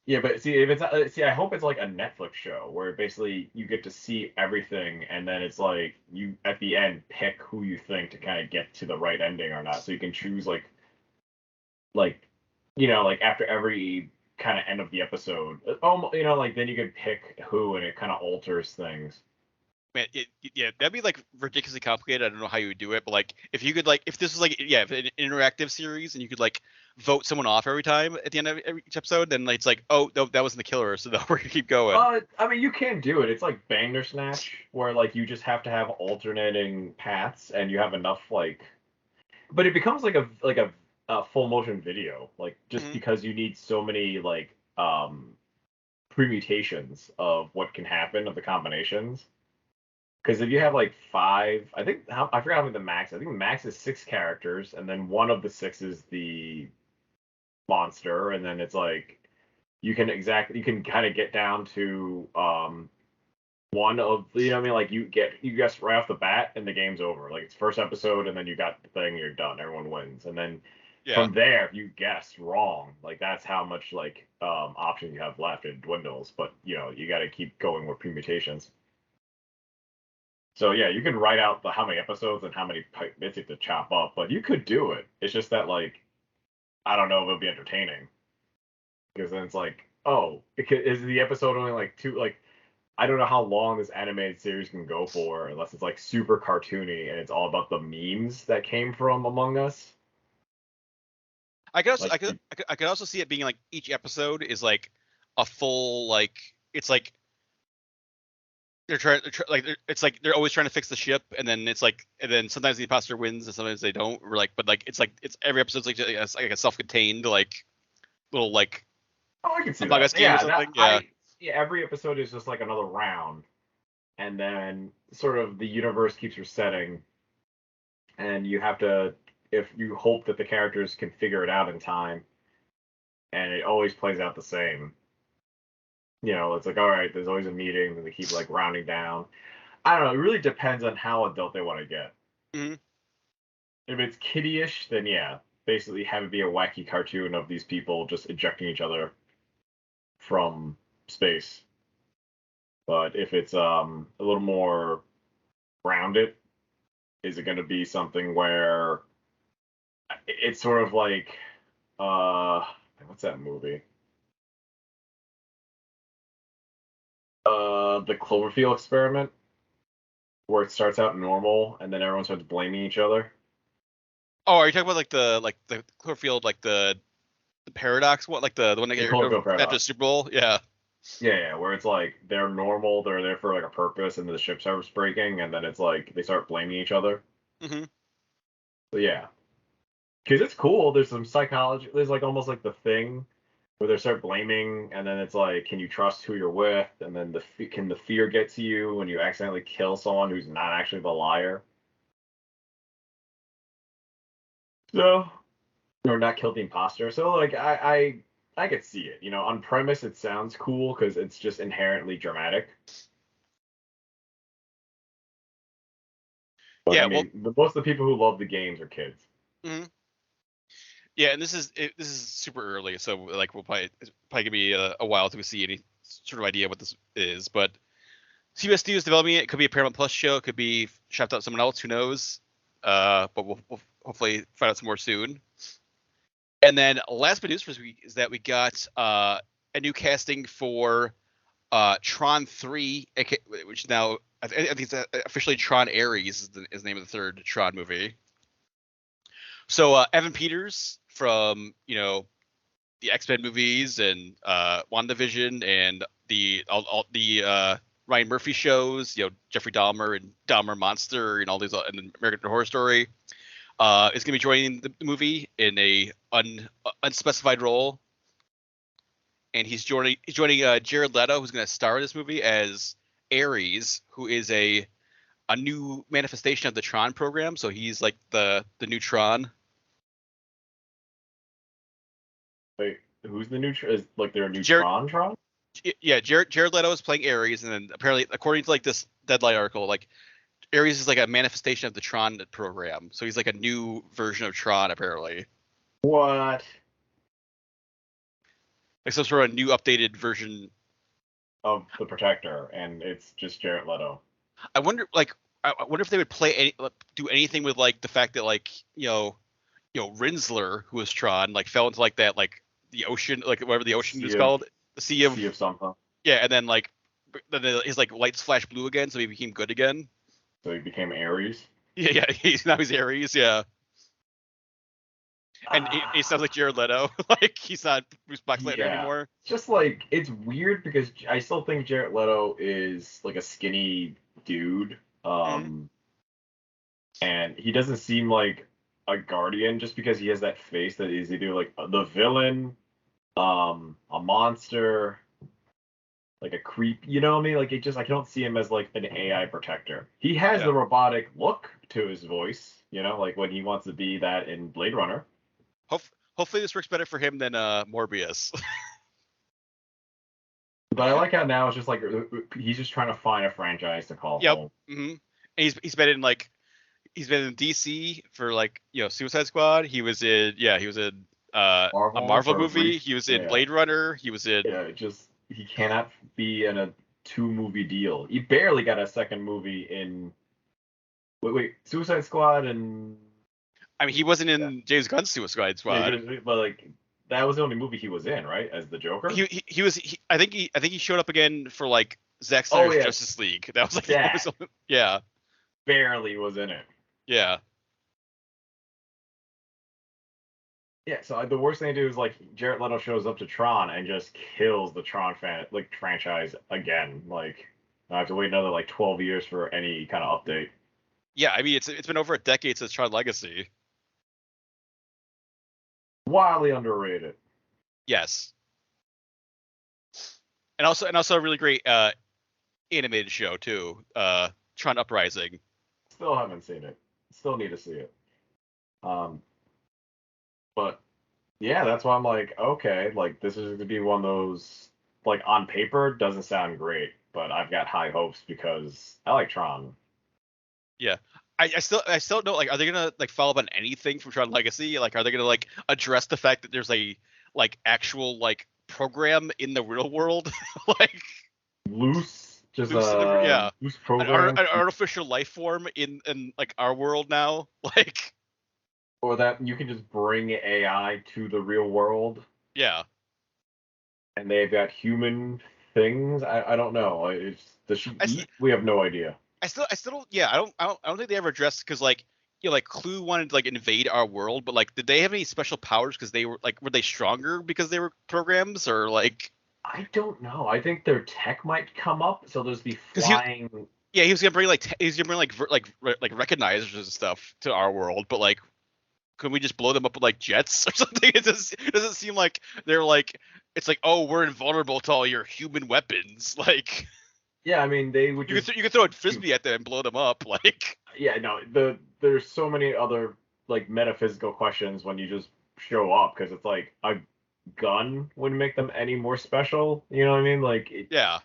Yeah, but see, if it's I hope it's like a Netflix show where basically you get to see everything, and then it's like you at the end pick who you think to kind of get to the right ending or not. So you can choose like like after every kind of end of the episode, like then you could pick who, and it kind of alters things. Man, that'd be like ridiculously complicated. I don't know how you would do it, but like if you could like if this was like if an interactive series and you could like vote someone off every time at the end of each episode, then like, it's like, oh no, that wasn't the killer, so now we're gonna keep going. I mean, you can do it. It's like Bandersnatch, where like you just have to have alternating paths, and you have enough like, but it becomes like a full motion video, like just because you need so many like permutations of what can happen of the combinations. Because if you have like 5, I forgot how many the max. I think the max is 6 characters, and then one of the 6 is the monster, and then it's like you can kind of get down to one of what I mean, like you guess right off the bat, and the game's over. Like it's first episode, and then you got the thing, you're done. Everyone wins, and then from there, if you guessed wrong, like that's how much like options you have left. It dwindles, but you got to keep going with permutations. So yeah, you can write out how many episodes and how many bits you have to chop up, but you could do it. It's just that like, I don't know if it'll be entertaining, because then it's like, oh, is the episode only like 2? Like, I don't know how long this animated series can go for, unless it's like super cartoony and it's all about the memes that came from Among Us. I could also see it being like each episode is like a full like it's like. It's like they're always trying to fix the ship, and then sometimes the imposter wins and sometimes they don't. Or like, but like it's every episode's like a self-contained like little like. Oh, I can see that. Game or something. Every episode is just like another round, and then sort of the universe keeps resetting, and you have to, if you hope that the characters can figure it out in time, and it always plays out the same. It's like, all right, there's always a meeting, and they keep like rounding down. I don't know. It really depends on how adult they want to get. Mm-hmm. If it's kiddie-ish, then yeah, basically have it be a wacky cartoon of these people just ejecting each other from space. But if it's a little more grounded, is it going to be something where it's sort of like what's that movie? The Cloverfield Experiment, where it starts out normal and then everyone starts blaming each other. Oh, are you talking about the Cloverfield, like the paradox one, like the one that got after the Super Bowl? Yeah. Yeah, where it's like they're normal, they're there for like a purpose, and the ship starts breaking, and then it's like they start blaming each other. Mm-hmm. So yeah, because it's cool. There's some psychology. There's like almost like The Thing, where they start blaming, and then it's like, can you trust who you're with? And then can the fear get to you when you accidentally kill someone who's not actually the liar? So, or not kill the imposter. So like I could see it. On premise it sounds cool because it's just inherently dramatic. But Yeah, I mean, most of the people who love the games are kids. mm-hmm. Yeah, and this is super early, so like we'll probably gonna be a while till we see any sort of idea what this is. But CBS Studios developing it. It could be a Paramount Plus show. It could be shopped out someone else. Who knows? But we'll hopefully find out some more soon. And then last but not least for this week is that we got a new casting for Tron 3, which now I think it's officially Tron Ares is the name of the third Tron movie. So Evan Peters from the X-Men movies and WandaVision and all the Ryan Murphy shows, Jeffrey Dahmer and Dahmer Monster and all these and American Horror Story, is going to be joining the movie in a unspecified role, and he's joining Jared Leto, who's going to star in this movie as Ares, who is a new manifestation of the Tron program. So he's like the new Tron. Wait, who's the new is like their new Tron? Yeah, Jared Leto is playing Ares, and then apparently, according to like this Deadline article, like Ares is like a manifestation of the Tron program. So he's like a new version of Tron, apparently. What? Like some sort of new updated version of the Protector, and it's just Jared Leto. I wonder if they would do anything with like the fact that like Rinsler, who was Tron, like fell into like that like the ocean, like whatever the ocean is called, the sea of something. Yeah, and then like his like lights flash blue again, so he became good again. So he became Ares. Yeah, he's Ares. Yeah. And he sounds like Jared Leto. Like he's not Bruce Boxleitner anymore. Just like it's weird because I still think Jared Leto is like a skinny dude. And he doesn't seem like a guardian just because he has that face that is either like the villain, a monster, like a creep. You know what I mean? Like I don't see him as like an AI protector. He has the robotic look to his voice. Like when he wants to be that in Blade Runner. Hopefully this works better for him than Morbius. But I like how now it's just like he's just trying to find a franchise to call home. Mm-hmm. And he's been in DC for like Suicide Squad. He was in a Marvel movie. He was in Blade Runner. He was in he cannot be in a 2-movie deal. He barely got a second movie in Suicide Squad and. I mean, he wasn't in James Gunn's Suicide Squad. Yeah, but like that was the only movie he was in, right? As the Joker. He was. I think he showed up again for like Zack Snyder's Justice League. That was like barely was in it. Yeah. Yeah. So the worst thing to do is like Jared Leto shows up to Tron and just kills the Tron franchise again. Like I have to wait another like 12 years for any kind of update. Yeah, I mean it's been over a decade since Tron Legacy. Wildly underrated. Yes. And also a really great animated show too. Tron Uprising. Still haven't seen it. Still need to see it. But yeah, that's why I'm like, okay, like this is gonna be one of those like on paper doesn't sound great, but I've got high hopes because I like Tron. Yeah. I still don't know, like, are they gonna like follow up on anything from Tron Legacy? Like, are they gonna like address the fact that there's a like actual like program in the real world, like loose program, an artificial life form in like our world now, like, or that you can just bring AI to the real world. Yeah. And they've got human things. I don't know. Does she eat? We have no idea. I still don't. Yeah, I don't think they ever addressed because like like Clue wanted to like invade our world, but like did they have any special powers because they were they stronger because they were programs or like? I don't know. I think their tech might come up, so there's the flying. He was gonna bring like recognizers and stuff to our world, but like can we just blow them up with like jets or something? It doesn't seem like they're like, it's like, oh, we're invulnerable to all your human weapons. Like, Yeah, I mean, they would you just could throw a frisbee at them and blow them up. Like, yeah, no, there's so many other like metaphysical questions when you just show up because it's like a gun wouldn't make them any more special. You know what I mean? Like yeah,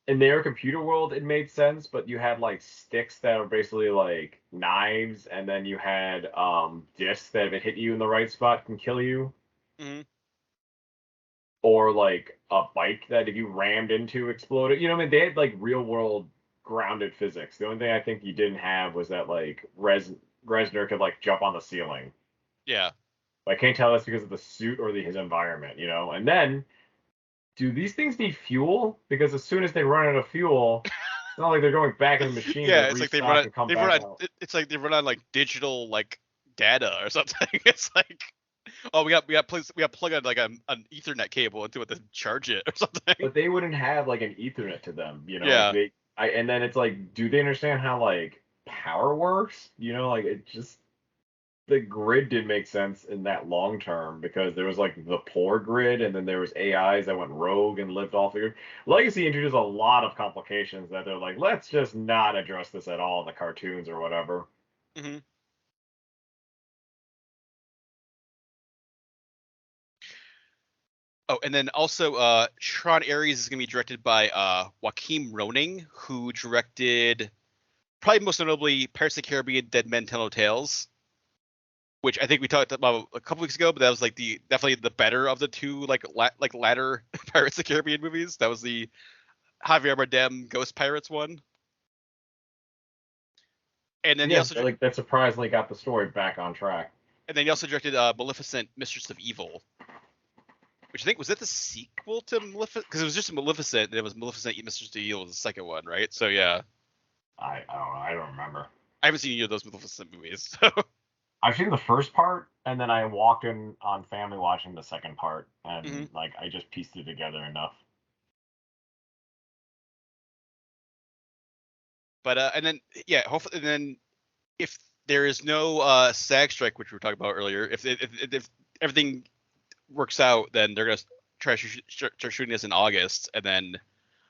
in their computer world, it made sense, but you had like sticks that were basically like knives, and then you had discs that if it hit you in the right spot can kill you, hmm or like a bike that if you rammed into exploded. You know what I mean? They had like real world grounded physics. The only thing I think you didn't have was that like Resner could like jump on the ceiling. yeah. I can't tell that's because of the suit or his environment, you know. And then, do these things need fuel? Because as soon as they run out of fuel, it's not like they're going back in the machine Yeah, to it's like they restock and come back out. it's like they run on like digital like data or something. It's like, oh, we got plug on like an Ethernet cable into it to charge it or something. But they wouldn't have like an Ethernet to them, you know. Yeah. Like and then it's like, do they understand how like power works? You know, like it just the grid did make sense in that long term because there was like the poor grid and then there was AIs that went rogue and lived off the grid. Legacy introduced a lot of complications that they're like, let's just not address this at all in the cartoons or whatever. hmm Oh, and then also, Tron Ares is going to be directed by Joaquin Roning, who directed probably most notably Pirates of the Caribbean: Dead Men Tell No Tales, which I think we talked about a couple weeks ago, but that was like definitely the better of the two like latter Pirates of the Caribbean movies. That was the Javier Bardem Ghost Pirates one. And then he also like that surprisingly got the story back on track. and then he also directed Maleficent: Mistress of Evil, which I think was that the sequel to Maleficent, because it was just Maleficent and it was Maleficent: Mistress of Evil was the second one, right? So yeah, I don't know. I don't remember. I haven't seen any of those Maleficent movies. So. I've seen the first part, and then I walked in on family watching the second part, and Mm-hmm. like I just pieced it together enough. But and then yeah, hopefully, and then if there is no SAG strike, which we were talking about earlier, if everything works out, then they're gonna try to start shooting this in August, and then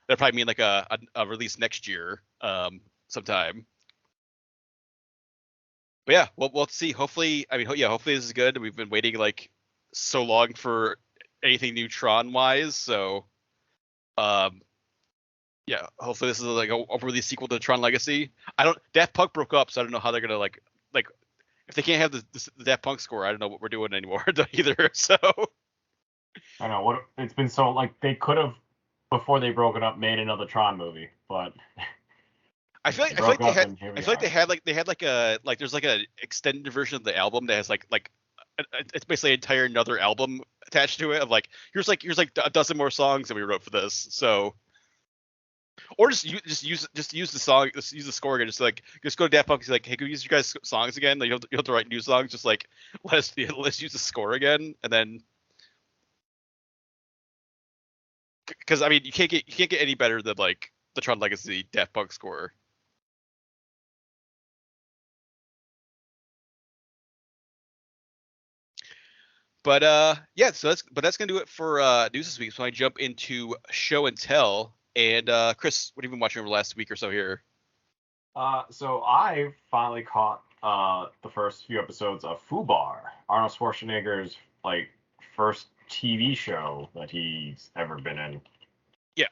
that'll probably mean like a release next year, sometime. But yeah, we'll see. Hopefully, I mean, yeah, hopefully this is good. We've been waiting like so long for anything new Tron wise, so yeah, hopefully this is like a release sequel to Tron Legacy. Daft Punk broke up, so I don't know how they're gonna like if they can't have the Daft Punk score, I don't know what we're doing anymore either. So I know what it's been so like they could have before they broke it up made another Tron movie, but I feel like they had like a there's like a extended version of the album that has like it's basically an entire another album attached to it of like here's like a dozen more songs that we wrote for this. So or just use the song, just use the score again. Just go to Daft Punk and say like, hey, can we use you guys' songs again? Like, you have to write new songs. Just like let's use the score again, and then because I mean you can't get any better than like the Tron Legacy Daft Punk score. But yeah, so that's gonna do it for news this week. So I jump into show and tell. And Chris, what have you been watching over the last week or so here? So I finally caught the first few episodes of Fubar, Arnold Schwarzenegger's like first TV show that he's ever been in. Yeah,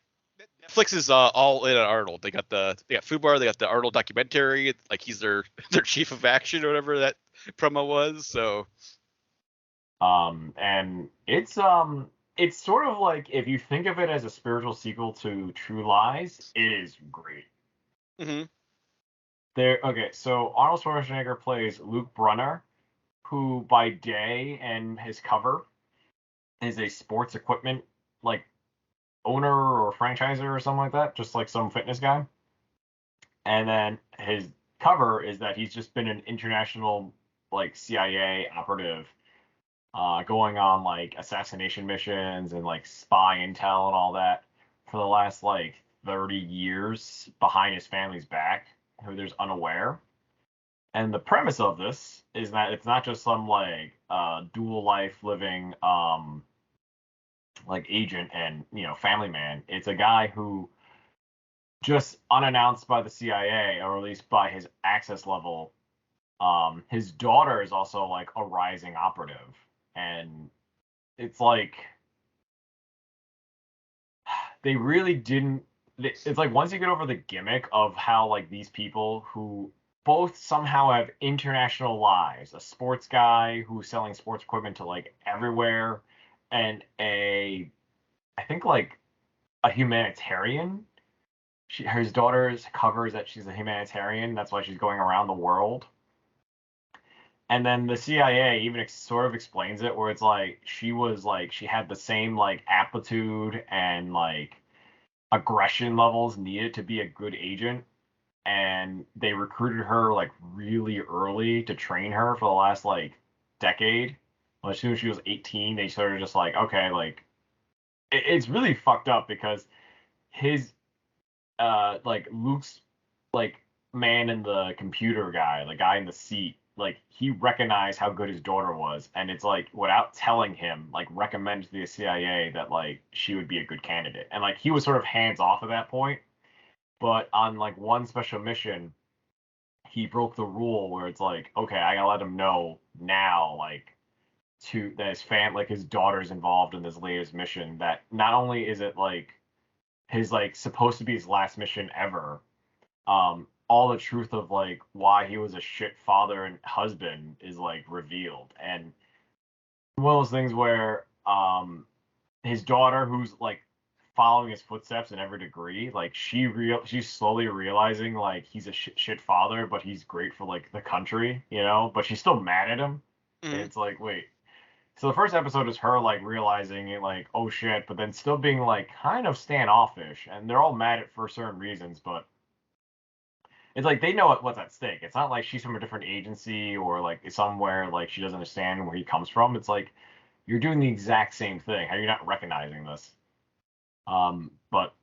Netflix is all in on Arnold. They got Fubar, they got the Arnold documentary. Like he's their chief of action or whatever that promo was. So And it's sort of like if you think of it as a spiritual sequel to True Lies, it is great. mm-hmm. Okay, so Arnold Schwarzenegger plays Luke Brunner, who by day and his cover is a sports equipment like owner or franchiser or something like that, just like some fitness guy. And then his cover is that he's just been an international like CIA operative, going on like assassination missions and like spy intel and all that for the last like 30 years behind his family's back, who there's unaware. And the premise of this is that it's not just some like dual life living like agent and family man. It's a guy who just unannounced by the CIA, or at least by his access level, his daughter is also like a rising operative. And it's like they really didn't. It's like once you get over the gimmick of how like these people who both somehow have international lives, a sports guy who's selling sports equipment to like everywhere, and I think like a humanitarian. His daughter covers that she's a humanitarian. That's why she's going around the world. And then the CIA even sort of explains it, where it's like she had the same like aptitude and like aggression levels needed to be a good agent, and they recruited her like really early to train her for the last like decade. Well, as soon as she was 18, they sort of just like, okay, like it's really fucked up because his like Luke's like man in the computer guy, the guy in the seat, like he recognized how good his daughter was, and it's like without telling him, like recommended to the CIA that like she would be a good candidate, and like he was sort of hands off at that point. But on like one special mission, he broke the rule where it's like, okay, I gotta let him know now, like that his daughter's involved in this latest mission. That not only is it like his like supposed to be his last mission ever, all the truth of like why he was a shit father and husband is like revealed. And one of those things where his daughter, who's like following his footsteps in every degree, like she's slowly realizing like he's a shit father, but he's great for like the country, but she's still mad at him. And it's like, wait. So the first episode is her like realizing it, like, oh shit, but then still being like kind of standoffish, and they're all mad at for certain reasons, but it's like they know what's at stake. It's not like she's from a different agency or like somewhere like she doesn't understand where he comes from. It's like you're doing the exact same thing. How are you not recognizing this? But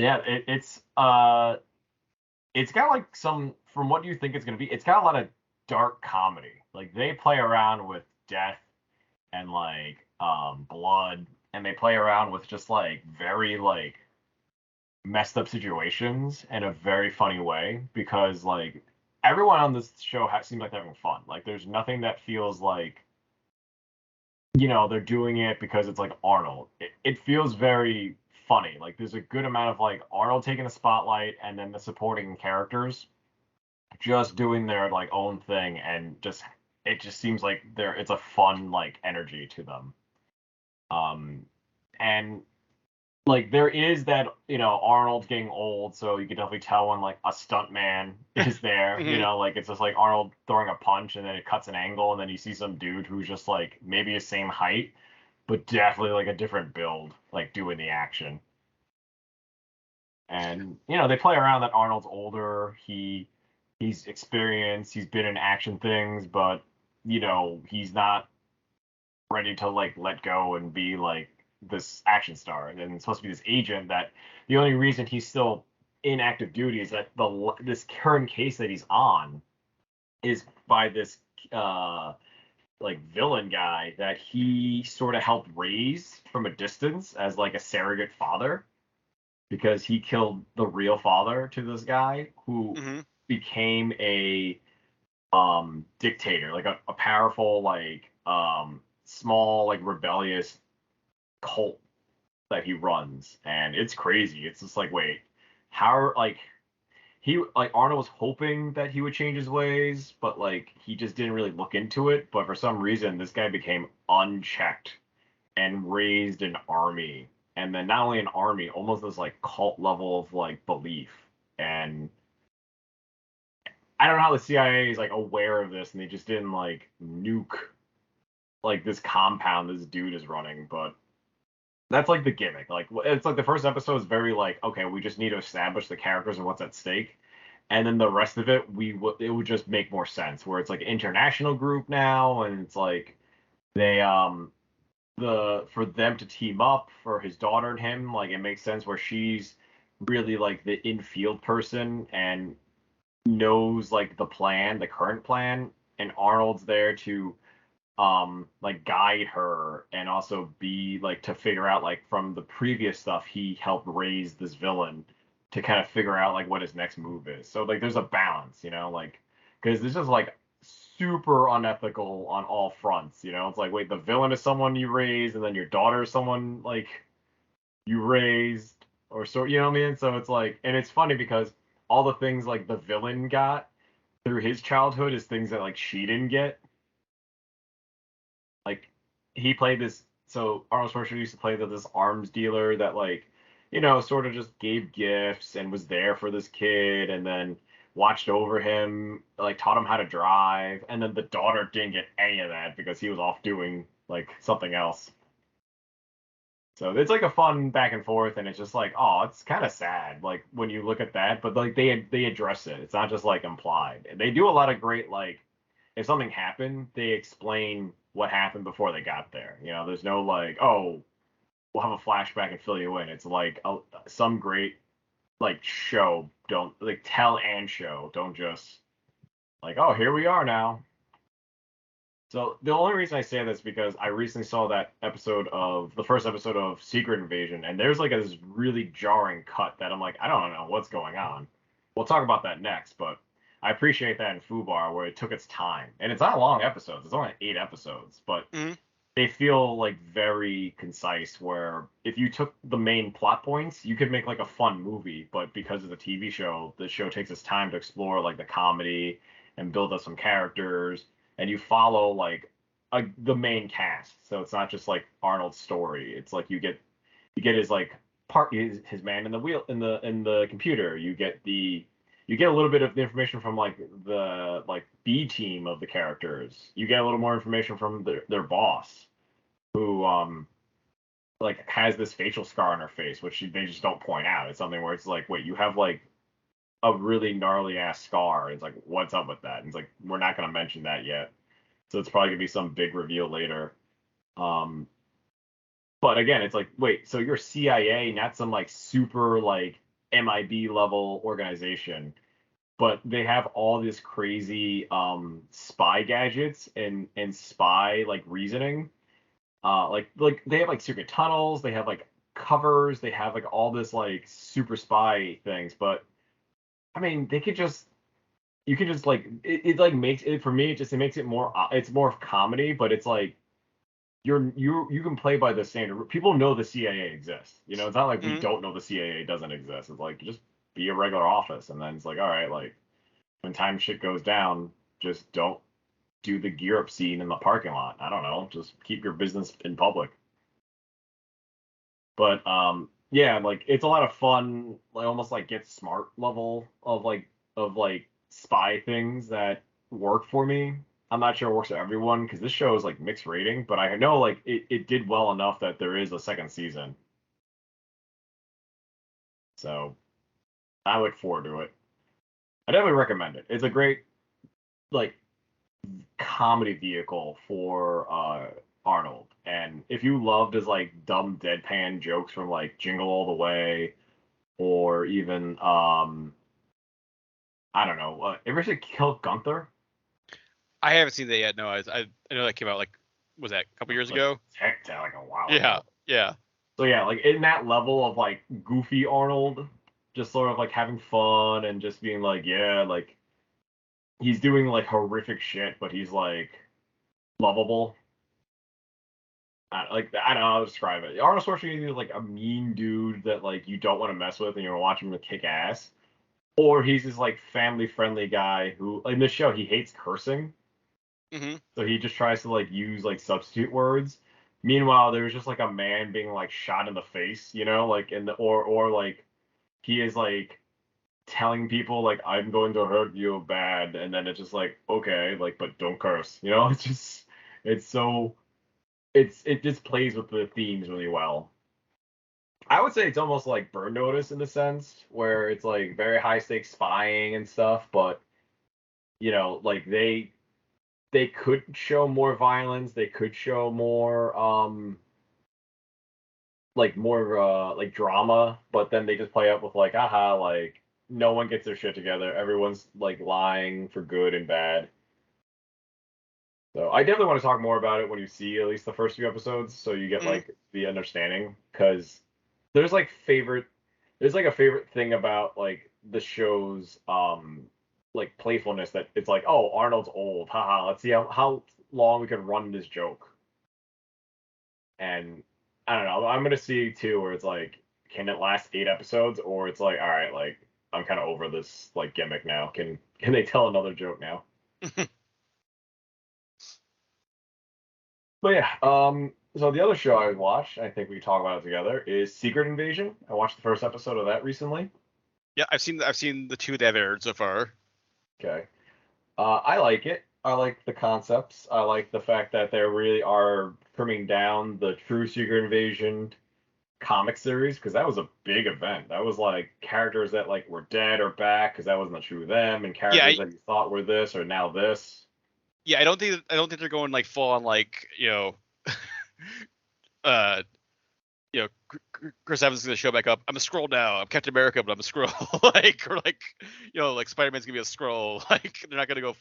yeah, it's got like some, from what you think it's gonna be, it's got a lot of dark comedy. Like they play around with death and like blood, and they play around with just like very like messed up situations in a very funny way, because like everyone on this show seems like they're having fun. Like there's nothing that feels like they're doing it because it's like Arnold. It feels very funny. Like there's a good amount of like Arnold taking the spotlight, and then the supporting characters just doing their like own thing, and it just seems like it's a fun like energy to them. And like there is that Arnold's getting old, so you can definitely tell when like a stunt man is there. Like it's just like Arnold throwing a punch, and then it cuts an angle, and then you see some dude who's just like maybe the same height, but definitely like a different build, like doing the action. And they play around that Arnold's older. He's experienced. He's been in action things, but he's not ready to like let go and be like this action star. And it's supposed to be this agent that the only reason he's still in active duty is that this current case that he's on is by this like villain guy that he sort of helped raise from a distance as like a surrogate father, because he killed the real father to this guy who became a dictator, like a powerful like small like rebellious cult that he runs. And it's crazy. It's just like, wait, how like he like Arnold was hoping that he would change his ways, but like he just didn't really look into it. But for some reason this guy became unchecked and raised an army, and then not only an army, almost this like cult level of like belief. And I don't know how the CIA is like aware of this, and they just didn't like nuke like this compound this dude is running. But that's like the gimmick. Like it's like the first episode is very like, okay, we just need to establish the characters and what's at stake, and then the rest of it it would just make more sense. Where it's like an international group now, and it's like they for them to team up for his daughter and him, like it makes sense where she's really like the infield person, and knows like the plan, the current plan, and Arnold's there to like guide her and also be like to figure out like from the previous stuff he helped raise this villain to kind of figure out like what his next move is. So like there's a balance, like because this is like super unethical on all fronts, It's like wait, the villain is someone you raised and then your daughter is someone like you raised or so, you know what I mean? So it's like and it's funny because all the things like the villain got through his childhood is things that like she didn't get. Like he played this. So Arnold Schwarzenegger used to play this arms dealer that like, sort of just gave gifts and was there for this kid, and then watched over him, like taught him how to drive, and then the daughter didn't get any of that because he was off doing like something else. So it's like a fun back and forth, and it's just like, oh, it's kind of sad, like when you look at that, but like they address it. It's not just like implied. They do a lot of great like if something happened, they explain what happened before they got there. There's no like, oh, we'll have a flashback and fill you in. It's like some great like show. Don't like tell and show. Don't just like, oh, here we are now. So the only reason I say this because I recently saw that episode of the first episode of Secret Invasion, and there's like this really jarring cut that I'm like, I don't know what's going on. We'll talk about that next, but I appreciate that in Fubar where it took its time, and it's not long episodes. It's only 8 episodes, but they feel like very concise. Where if you took the main plot points, you could make like a fun movie, but because of the TV show, the show takes its time to explore like the comedy and build up some characters and you follow like the main cast. So it's not just like Arnold's story. It's like you get his like part his man in the wheel in the computer. You get a little bit of the information from like the like B team of the characters. You get a little more information from their boss, who like has this facial scar on her face, which they just don't point out. It's something where it's like, wait, you have like a really gnarly ass scar. It's like, what's up with that? And it's like, we're not gonna mention that yet. So it's probably gonna be some big reveal later. Um, but again, it's like, wait, so you're CIA, not some like super like MIB level organization, but they have all this crazy spy gadgets and spy like reasoning. Like they have like secret tunnels, they have like covers, they have like all this like super spy things, but I mean, you could just like it like makes it for me. It makes it more. It's more of comedy, but it's like you can play by the standard. People know the CIA exists. It's not like we don't know the CIA doesn't exist. It's like just be a regular office, and then it's like all right, like when time shit goes down, just don't do the gear up scene in the parking lot. I don't know, just keep your business in public. But yeah, like it's a lot of fun, like almost like get smart level of like spy things that work for me. I'm not sure it works for everyone because this show is like mixed rating, but I know like it did well enough that there is a second season. So I look forward to it. I definitely recommend it. It's a great like comedy vehicle for Arnold. And if you loved his like dumb deadpan jokes from like Jingle All the Way or even I don't know, ever see Kill Gunther? I haven't seen that yet. No, I know that came out like was that a couple years ago? Heck, like a while Yeah, ago. yeah. So yeah, like in that level of like goofy Arnold, just sort of like having fun and just being like, yeah, like he's doing like horrific shit, but he's like lovable. I don't know how to describe it. Arnold Schwarzenegger is like a mean dude that like you don't want to mess with and you're watching him kick ass. Or he's this like family friendly guy who in the show he hates cursing. So he just tries to like use like substitute words. Meanwhile, there's just like a man being like shot in the face, like in the or like he is like telling people like I'm going to hurt you bad, and then it's just like okay, like but don't curse, It's just it's so it just plays with the themes really well. I would say it's almost like Burn Notice in the sense where it's like very high stakes spying and stuff, but like they could show more violence, they could show more like more like drama, but then they just play up with like aha like no one gets their shit together. Everyone's like lying for good and bad. So I definitely want to talk more about it when you see at least the first few episodes, so you get like the understanding. Because there's like there's like a favorite thing about like the show's like playfulness, that it's like, oh, Arnold's old, haha, let's see how long we can run this joke. And I don't know, I'm gonna see too where it's like, can it last 8 episodes, or it's like, all right, like I'm kind of over this like gimmick now. Can they tell another joke now? But yeah, so the other show I watched, I think we talk about it together, is Secret Invasion. I watched the first episode of that recently. Yeah, I've seen the two that have aired so far. Okay. I like it. I like the concepts. I like the fact that they really are trimming down the true Secret Invasion comic series, because that was a big event. That was like characters that like were dead or back because that wasn't true of them, and characters that you thought were this or now this. Yeah, I don't think they're going like full on like uh Chris Evans is gonna show back up. I'm a Skrull now. I'm Captain America, but I'm a Skrull. Like Spider-Man's gonna be a Skrull. Like they're not gonna go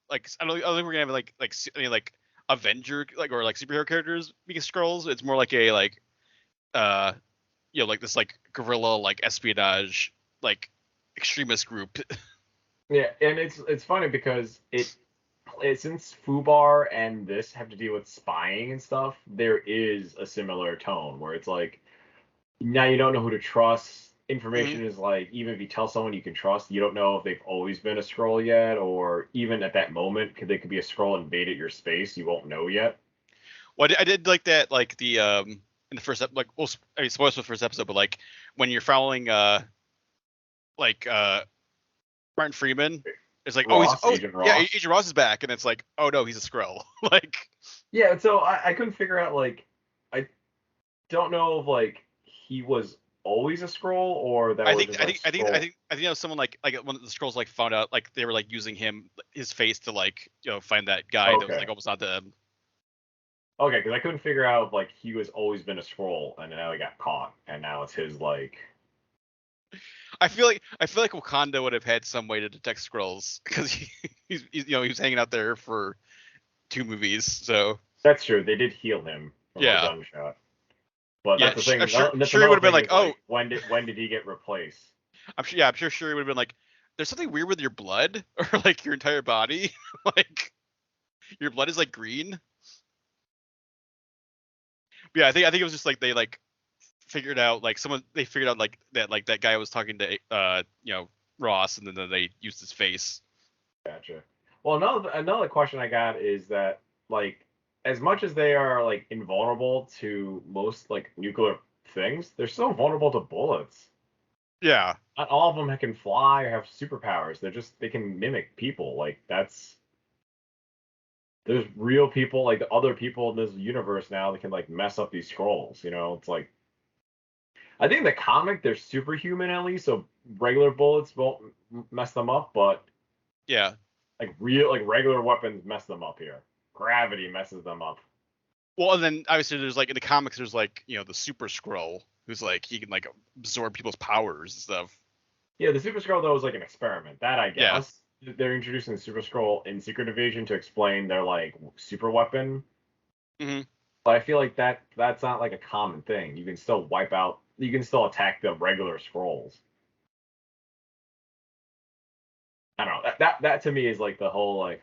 like I don't think we're gonna have like Avenger or like superhero characters being Skrulls. It's more like a like like this like guerrilla like espionage like extremist group. Yeah, and it's funny because since Fubar and this have to deal with spying and stuff, there is a similar tone where it's like, now you don't know who to trust. Information is like, even if you tell someone you can trust, you don't know if they've always been a Skrull yet, or even at that moment, they could be a Skrull invaded your space. You won't know yet. Well, I did like that, like the in the first spoilers for the first episode, but like when you're following Martin Freeman, it's like Ross, Agent Ross. Yeah, Agent Ross is back, and it's like, oh no, he's a Skrull. Like yeah, so I couldn't figure out, like, I don't know if like he was always a Skrull, or that I was think just, I think that was someone like one of the Skrulls like found out like they were like using his face to like find that guy that was like almost not them. Okay, because I couldn't figure out if like he was always been a Skrull and now he got caught and now it's his like. I feel like Wakanda would have had some way to detect Skrulls because he was hanging out there for 2 movies, so. That's true. They did heal him from a gunshot. But that's the thing. I'm sure he would have been like, oh, when did he get replaced? I'm sure he would have been like, there's something weird with your blood or like your entire body, like your blood is like green. But yeah, I think it was just like they like figured out like they figured out like that guy was talking to Ross, and then they used his face. Gotcha. Well, another question I got is that like, as much as they are like invulnerable to most like nuclear things, they're still vulnerable to bullets. Yeah. Not all of them can fly or have superpowers. They can mimic people. Like there's real people, like the other people in this universe now, that can like mess up these Skrulls. It's like, I think in the comic they're superhuman at least, so regular bullets won't mess them up. But yeah, like regular weapons mess them up here. Gravity messes them up. Well, and then obviously there's like in the comics there's like the Super Skrull who's like he can like absorb people's powers and stuff. Yeah, the Super Skrull though was like an experiment. That I guess they're introducing the Super Skrull in Secret Invasion to explain their like super weapon. Mm-hmm. But I feel like that's not like a common thing. You can still you can still attack the regular Skrulls. I don't know. That to me is like the whole like,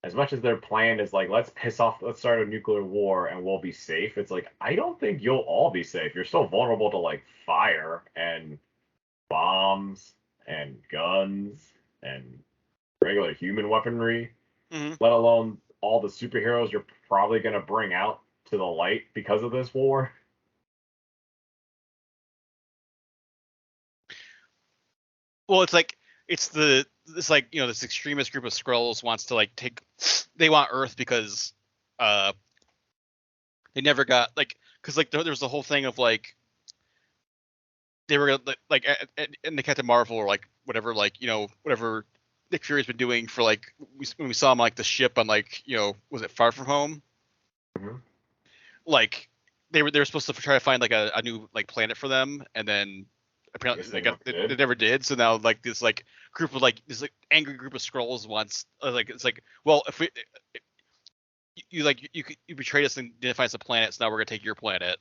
as much as their plan is like, let's start a nuclear war and we'll be safe. It's like, I don't think you'll all be safe. You're still vulnerable to like fire and bombs and guns and regular human weaponry, let alone all the superheroes you're probably going to bring out to the light because of this war. Well, it's like this extremist group of Skrulls wants to like they want Earth because they never got like, because like there's the whole thing of like they were like in the Captain Marvel or like whatever, like whatever Nick Fury's been doing for like when we saw him like the ship on like was it Far From Home? Mm-hmm. Like they were supposed to try to find like a new like planet for them, and then apparently they never did. they never did. So now like this like group of like this like angry group of Skrulls wants like it's like, well, if we you betrayed us and didn't find us a planet, so now we're gonna take your planet.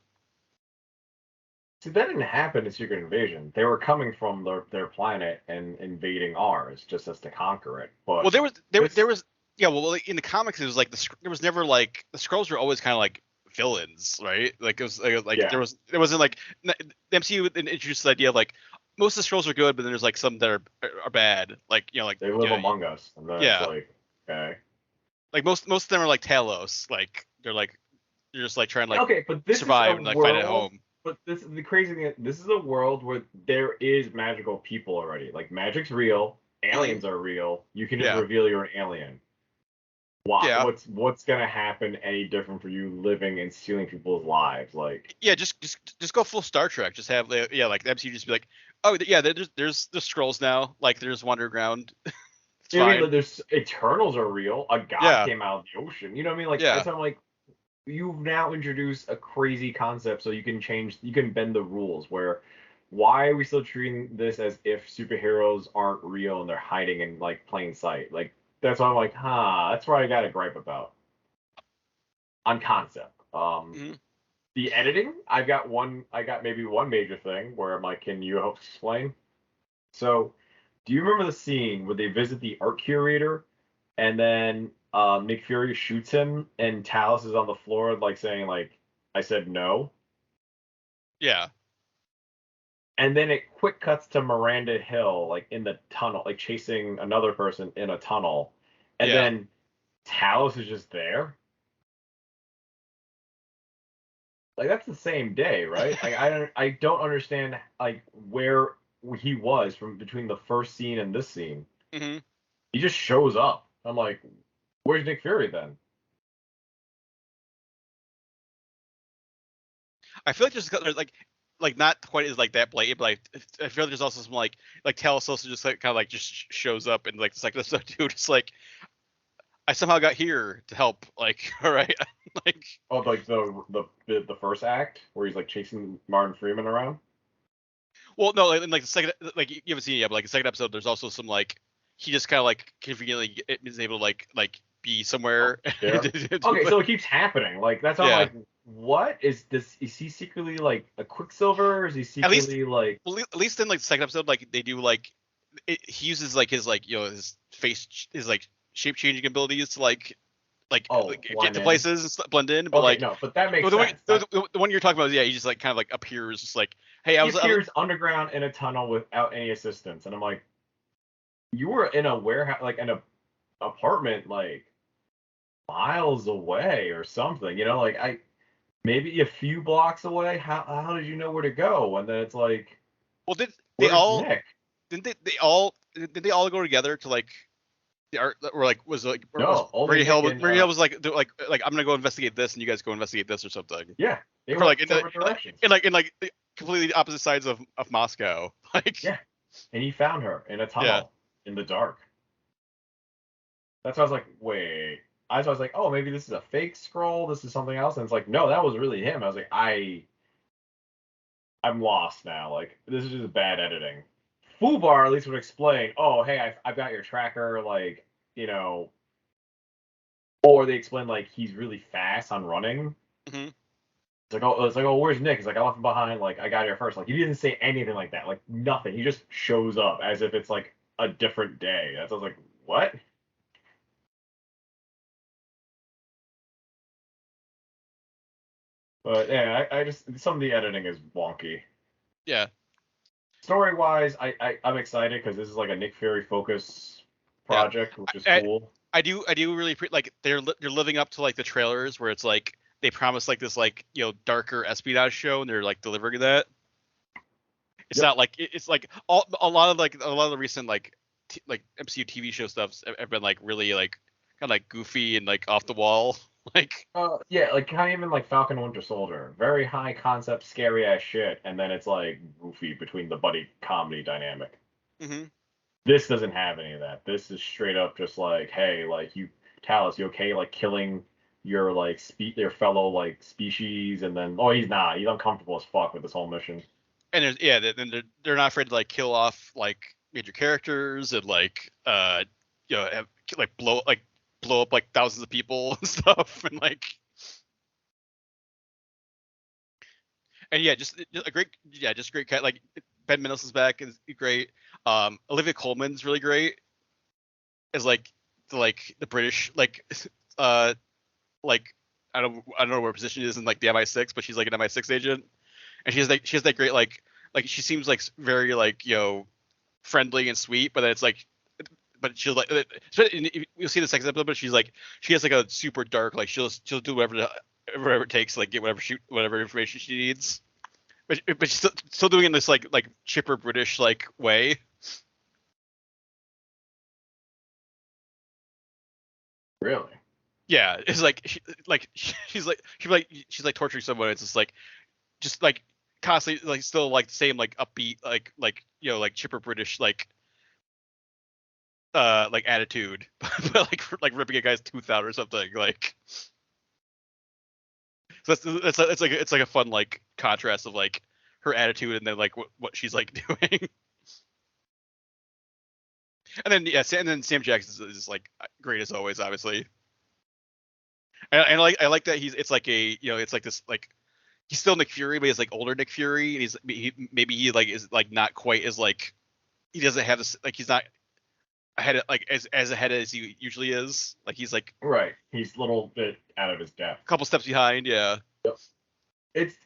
See, that didn't happen in Secret Invasion. They were coming from their planet and invading ours just as to conquer it. But Well, there was yeah. Well, like, in the comics, it was like there was never like the Skrulls were always kind of like villains, right? Like it was like Yeah. there wasn't like the MCU introduced the idea of like most of the Skrulls are good, but then there's like some that are bad. Like like they live among us, and then yeah. it's like, okay. Like most of them are like Talos. Like they're just like trying to like Okay, but this survive is a and like world, fight at home. But this is the crazy thing. This is a world where there is magical people already. Like magic's real, aliens are real. You can just Yeah. reveal you're an alien. Why? Yeah. What's gonna happen any different for you living and stealing people's lives? Like, Yeah, just go full Star Trek. Just have like the MCU just be like, oh yeah, there's the Skrulls now. Like there's underground. It's you know what I fine. mean? Like, there's Eternals are real. A god Yeah. came out of the ocean. You know what I mean? Like, Yeah. that's how I'm like, you've now introduced a crazy concept, so you can bend the rules. Where, why are we still treating this as if superheroes aren't real and they're hiding in like plain sight? Like, that's why I'm like, that's what I got a gripe about on concept. Mhm. The editing, I got maybe one major thing where I'm like, can you help explain? So, do you remember the scene where they visit the art curator, and then Nick Fury shoots him, and Talos is on the floor, like saying, like, "I said no," Yeah. and then it quick cuts to Miranda Hill, like in the tunnel, like chasing another person in a tunnel, and Yeah. then Talos is just there. Like that's the same day, right? Like I don't understand like where he was from between the first scene and this scene. hmm He just shows up. I'm like, where's Nick Fury then? I feel like there's like not quite as like that blatant, but I feel like there's also some like Talos also just like kind of like just shows up and like the second episode too, just like I somehow got here to help. Like all right, like Oh, like the first act where he's like chasing Martin Freeman around. well no like the second like you haven't seen it yet, but like the second episode there's also some like he just kind of like conveniently is able to like be somewhere. Yeah. Okay, so it keeps happening. Like that's how Yeah. I'm like, what is this? Is he secretly like a Quicksilver? Or is he secretly like? Well, at least in like the second episode, like they do like he uses like his like his face his like shape changing abilities to like get to places and blend in. But Okay, like no, but that makes the sense. the one you're talking about is he just like kind of like appears just like hey He appears underground in a tunnel without any assistance, and I'm like, you were in a warehouse, like in a apartment, like miles away or something. You know, like maybe a few blocks away. How did you know where to go? And then it's like, well did they where's all Nick? did they all go together to like the art or like was like or No, was only Ray Hill Nick and, Ray Hill was like I'm gonna go investigate this and you guys go investigate this or something. Yeah, they For went like separate directions. in like completely opposite sides of Moscow. Like Yeah, and he found her in a tunnel in the dark. That's why I was like, wait. I was like, oh, maybe this is a fake scroll. This is something else. And it's like, no, that was really him. I was like, I'm lost now. Like, this is just bad editing. Fubar at least would explain, oh, hey, I've got your tracker, like, you know, or they explain like he's really fast on running. Mhm. It's like, oh, where's Nick? He's like, I left him behind. Like, I got here first. Like, he didn't say anything like that. Like, nothing. He just shows up as if it's like a different day. That's I was like, what? But yeah, I just some of the editing is wonky. yeah. Story wise, I'm excited because this is like a Nick Fury focus project, which is cool. I do really like they're living up to like the trailers where it's like they promise like this like darker espionage show and they're like delivering that. It's not like it's like a lot of the recent like MCU TV show stuff have been like really like kind of like goofy and like off the wall like Yeah, like kind of even like Falcon and Winter Soldier, very high concept, scary ass shit, and then it's like goofy between the buddy comedy dynamic. hmm This doesn't have any of that. This is straight up just like, hey, like Talos, you okay? Like killing your like your fellow like species, and then he's not. He's uncomfortable as fuck with this whole mission. And then they're not afraid to like kill off like major characters and like have, like blow up like thousands of people and stuff and like. And just a great, just great cat. Like Ben Mendelsohn's back is great. Olivia Colman's really great as like the British like I don't know where her position is in like the MI6, but she's like an MI6 agent, and she has that great like she seems like very like friendly and sweet, but then it's like. But she'll like you'll see the second episode, but she has like a super dark like she'll do whatever it takes to like get whatever information she needs. But she's still doing it in this like chipper British like way. Really? Yeah, it's like she's like torturing someone. It's just like constantly like still like same like upbeat like chipper British like attitude, but like ripping a guy's tooth out or something like. So it's like a fun like contrast of like her attitude and then like what she's like doing. And then Sam Jackson is like great as always, obviously. And I like that it's like it's like this like he's still Nick Fury, but he's like older Nick Fury, and maybe he like is like not quite as like he doesn't have this like he's not ahead like as ahead as he usually is. Like he's like right. He's a little bit out of his depth. A couple steps behind, yeah. Yep.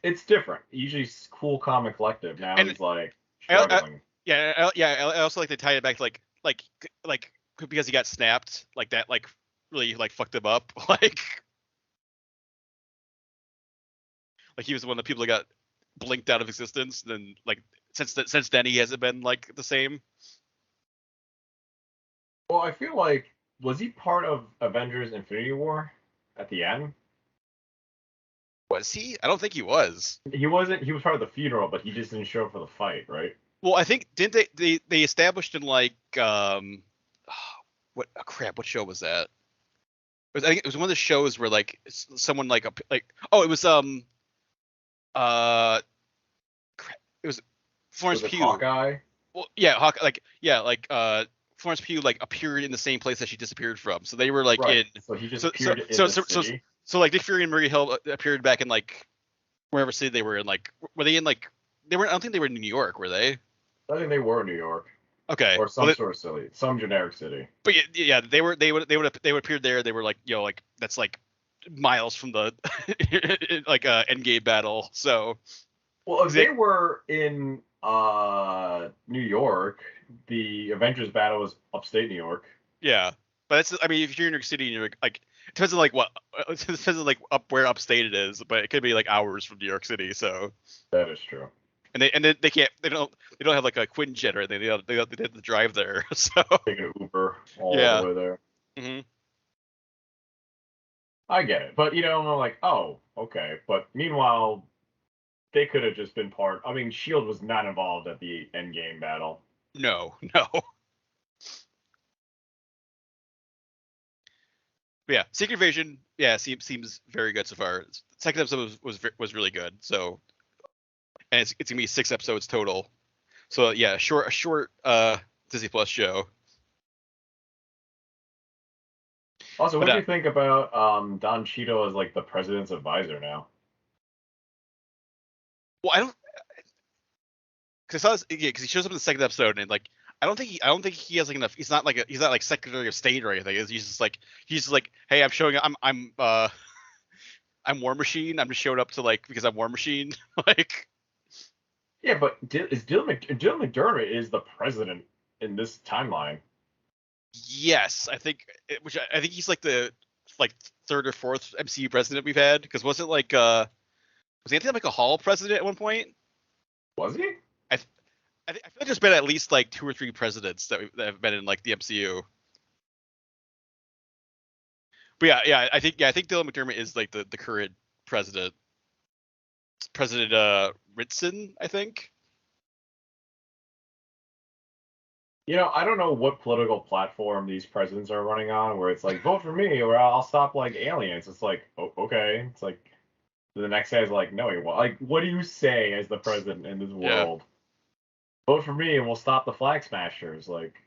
It's different. Usually he's cool, calm, and collective. Now he's like struggling. I also like to tie it back to like because he got snapped like that like really like fucked him up like he was one of the people that got blinked out of existence. Then like since then he hasn't been like the same. Well, I feel like was he part of Avengers Infinity War at the end? Was he? I don't think he was. He wasn't. He was part of the funeral, but he just didn't show up for the fight, right? Well, I think didn't they established in like what show was that? I think it was one of the shows where like someone like it was it was Florence Pugh. Hawkeye. Well, yeah, Florence Pugh like appeared in the same place that she disappeared from. So they were like right. in. So he just appeared in the city. So like Nick Fury and Maria Hill appeared back in like wherever city they were in. Like were they in like they were? I don't think they were in New York, were they? I think they were in New York. Okay. Or some sort of city, some generic city. But yeah, they would appear there. They were like like that's like miles from the like Endgame battle. So. Well, if they were in New York, the Avengers battle was upstate New York. Yeah, but if you're in New York City, you're like it depends on like it depends on like where upstate it is, but it could be like hours from New York City. So that is true. And they don't have like a Quinjet or anything. They have to drive there. So take an Uber all the way there. Mm-hmm. I get it, but I'm like, oh, okay. But meanwhile, they could have just been part. I mean, Shield was not involved at the Endgame battle. No. But yeah, Secret Invasion, seems very good so far. Second episode was really good. So, and it's gonna be 6 episodes total. So yeah, a short Disney Plus show. Also, what do you think about Don Cheadle as like the president's advisor now? Well, I don't, because he shows up in the second episode and like I don't think he has like enough. He's not like Secretary of State or anything. He's just like hey, I'm showing up. I'm War Machine. I'm just showing up to like because I'm War Machine. Like. Yeah, but Dylan McDermott is the president in this timeline. Yes, I think he's like the third or fourth MCU president we've had. Because wasn't like was Anthony Michael Hall president at one point? Was he? I feel like there's been at least like 2 or 3 presidents that have been in like the MCU. But I think Dylan McDermott is like the current president. President Ritson, I think. I don't know what political platform these presidents are running on, where it's like vote for me or I'll stop like aliens. It's like, oh, okay. It's like The next guy's like, no, he won't. Like, what do you say as the president in this Yeah. world? Vote for me and we'll stop the Flag Smashers. Like,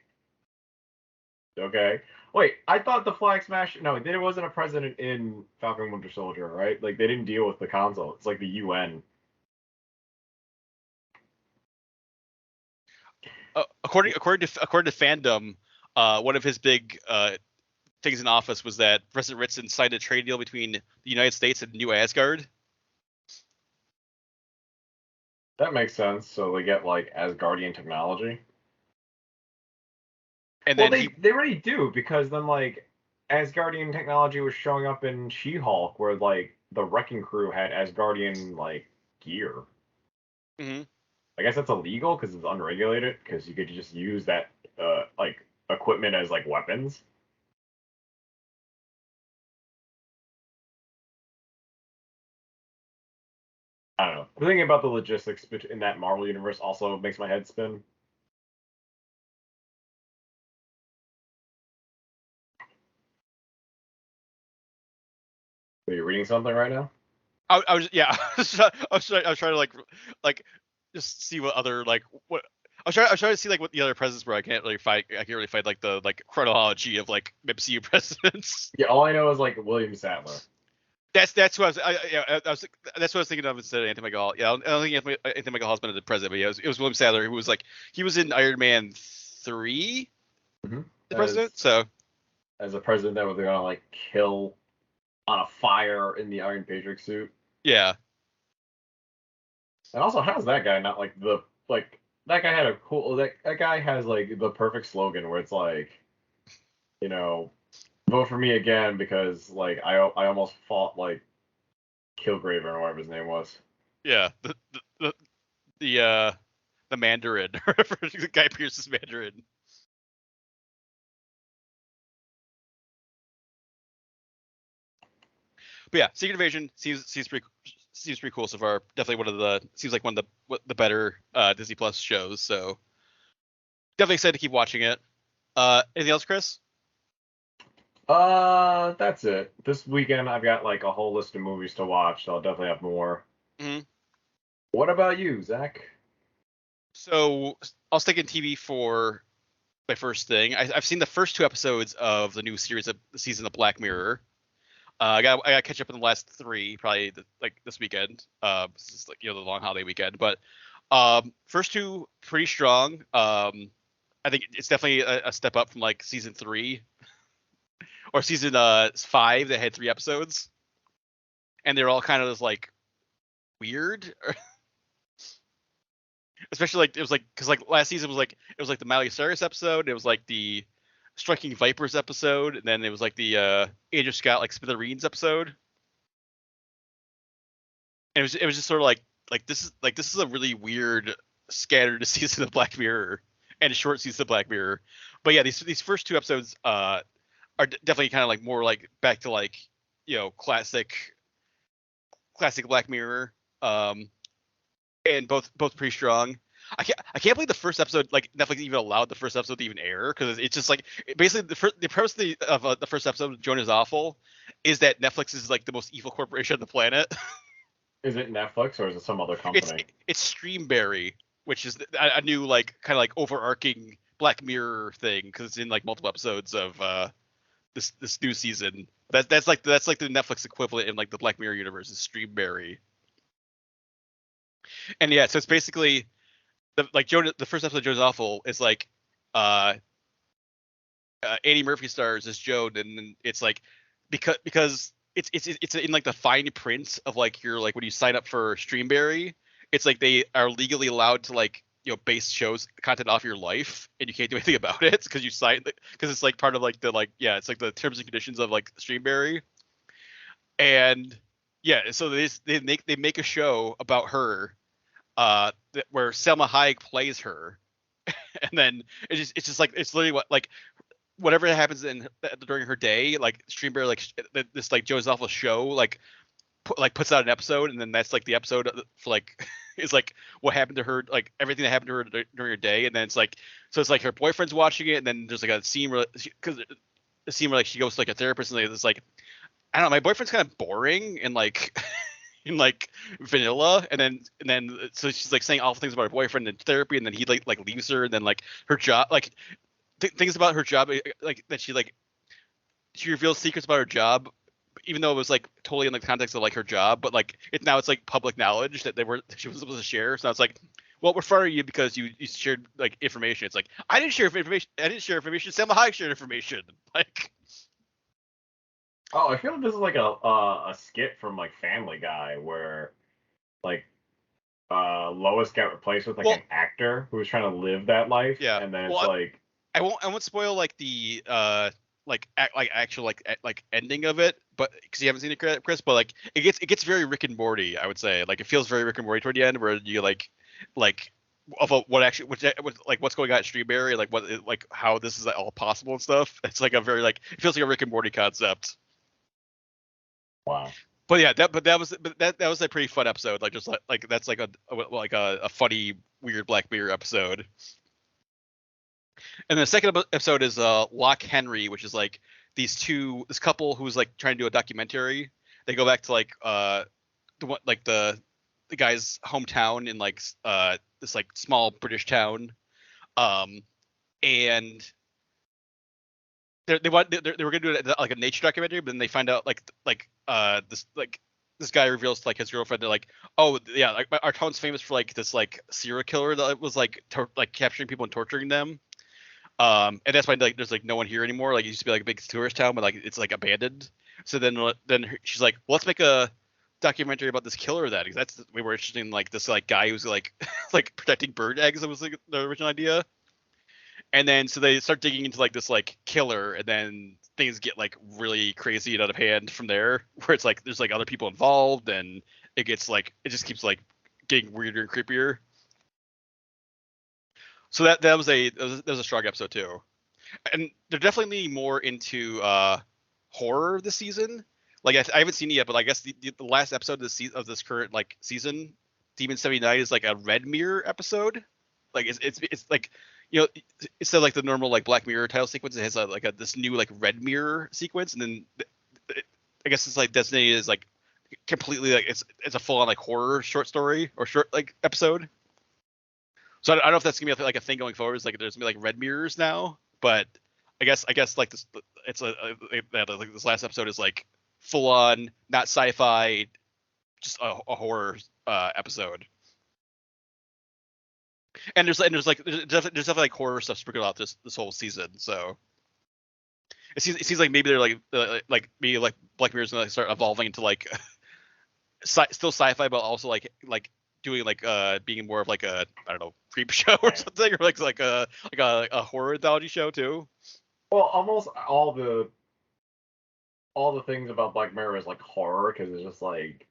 okay. Wait, I thought the Flag Smash. No, there wasn't a president in Falcon Winter Soldier, right? Like, they didn't deal with the council. It's like the UN. According to fandom, one of his big things in office was that President Ritson signed a trade deal between the United States and New Asgard. That makes sense. So they get like Asgardian technology. And Well, then they already do, because then like Asgardian technology was showing up in She-Hulk, where like the Wrecking Crew had Asgardian like gear. Mhm. I guess that's illegal because it's unregulated, because you could just use that like equipment as like weapons. I don't know. Thinking about the logistics in that Marvel universe also makes my head spin. Are you reading something right now? I was yeah I was trying to like just see what other like what I was trying to see like what the other presidents were. I can't really find like the like chronology of like MCU presidents. Yeah, all I know is like William Sadler. That's what I was that's what I was thinking of instead of Anthony Michael Hall. Yeah, I don't think Anthony Michael Hall's been the president, but yeah, it was William Sadler, who was like he was in Iron Man 3, the president. So As a president that was gonna like kill on a fire in the Iron Patriot suit. yeah. And also, how's that guy not like the like that guy had a cool that guy has like the perfect slogan where it's like, you know, vote for me again because like I almost fought like Kilgraven or whatever his name was. Yeah, the Mandarin, or whatever, the Guy Pearce's Mandarin. But yeah, Secret Invasion seems pretty cool so far. Definitely seems like one of the better Disney Plus shows. So definitely excited to keep watching it. Anything else, Chris? That's it. This weekend I've got like a whole list of movies to watch, so I'll definitely have more. Mm-hmm. What about you, Zach? So I'll stick in TV for my first thing. I've seen the first 2 episodes of the new series of the season of Black Mirror. I got to catch up on the last 3 probably like this weekend. This is like the long holiday weekend, but first 2 pretty strong. I think it's definitely a step up from like season 3 or season 5 that had 3 episodes, and they're all kind of just like weird. Especially like it was like because like last season was like the Miley Cyrus episode, it was like the Striking Vipers episode, and then it was like the Andrew Scott like Smithereens episode. And it was just sort of like this is a really weird scattered season of Black Mirror and a short season of Black Mirror. But yeah, these first 2 episodes are definitely kind of like more like back to like classic Black Mirror. And both pretty strong. I can't believe the first episode, like Netflix even allowed the first episode to even air, because it's just like basically the premise of the first episode, Joan is Awful, is that Netflix is like the most evil corporation on the planet. Is it Netflix or is it some other company? It's Streamberry, which is a new like kind of like overarching Black Mirror thing, because it's in like multiple episodes of this new season. That's like the Netflix equivalent in like the Black Mirror universe is Streamberry. And yeah, so it's basically the first episode of Joan's Awful is like Annie Murphy stars as Joan, and then it's like because it's in like the fine print of like your like when you sign up for Streamberry, it's like they are legally allowed to like base shows content off your life, and you can't do anything about it because you sign because it's like part of like the like it's like the terms and conditions of like Streamberry. And yeah, so they make a show about her where Selma Hayek plays her, and then it's just like it's literally what whatever happens during her day, like Streamberry like this like Joe's Awful show like puts out an episode, and then that's like the episode for like is like what happened to her, like everything that happened to her during her day, and then it's like her boyfriend's watching it, and then there's like a scene where like she goes to like a therapist, and it's like I don't know, my boyfriend's kind of boring, and like in like vanilla, and then so she's like saying awful things about her boyfriend in therapy, and then he like leaves her, and then like her job, like things about her job, like that she reveals secrets about her job, even though it was like totally in the context of like her job, but like it's like public knowledge that she was supposed to share. So now it's like, well, we're firing you because you shared like information. It's like I didn't share information. Selma Hayek shared information. Like, Oh, I feel like this is like a skit from like Family Guy where like Lois got replaced with like well, an actor who was trying to live that life, yeah. and then Well, it's like I won't spoil like the actual like ending of it, but because you haven't seen it, Chris. But like it gets very Rick and Morty. I would say like it feels very Rick and Morty toward the end, where you like of what actually like what's going on at Streetberry, like what like how this is all possible and stuff. It's like a very like it feels like a Rick and Morty concept. wow. But yeah, that was a pretty fun episode. Like just like that's like a funny weird Black Mirror episode. And the second episode is Lock Henry, which is like this couple who's like trying to do a documentary. They go back to like the guy's hometown in like this like small British town, and they were gonna do like a nature documentary, but then they find out this guy reveals to like his girlfriend, they're like, oh yeah, like our town's famous for like this like serial killer that was like capturing people and torturing them. And that's why like there's like no one here anymore. Like it used to be like a big tourist town, but like it's like abandoned. So then she's like, well, let's make a documentary about this killer that because that's way more interesting. Like this like guy who's like like protecting bird eggs. That was like the original idea. And then so they start digging into like this like killer, and then things get like really crazy and out of hand from there. Where it's like there's like other people involved, and it gets like it just keeps like getting weirder and creepier. So that was a strong episode too, and they're definitely more into horror this season. Like I haven't seen it yet, but I guess the last episode of this current like season, Demon 79, is like a Red Mirror episode. Like it's like, you know, instead of like the normal like Black Mirror title sequence, it has this new like Red Mirror sequence, and then I guess it's like designated as like completely like it's a full on like horror short story or short like episode. So I don't know if that's gonna be like a thing going forward. It's like there's gonna be like red mirrors now, but I guess like this, it's like this last episode is like full on not sci-fi, just a horror episode. And there's definitely like horror stuff sprinkled out this whole season. So it seems like maybe they're like maybe like Black Mirror's gonna start evolving into like still sci-fi, but also like doing like being more of like a I don't know creep show or something, or like a horror anthology show too. Well, almost all the things about Black Mirror is like horror because it's just like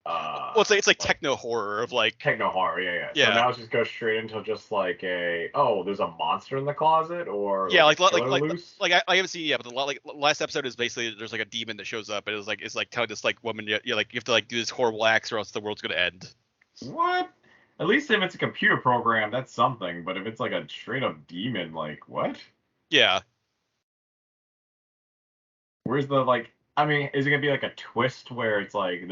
well, it's like techno horror of like techno horror, yeah. So now it's just goes straight into just like there's a monster in the closet, or yeah, like I haven't seen it yet, but the last episode is basically there's like a demon that shows up, and it's like telling this like woman you have to like do this horrible acts or else the world's gonna end. What? At least if it's a computer program, that's something. But if it's like a straight up demon, like what? Yeah. Where's the like? I mean, is it gonna be like a twist where it's like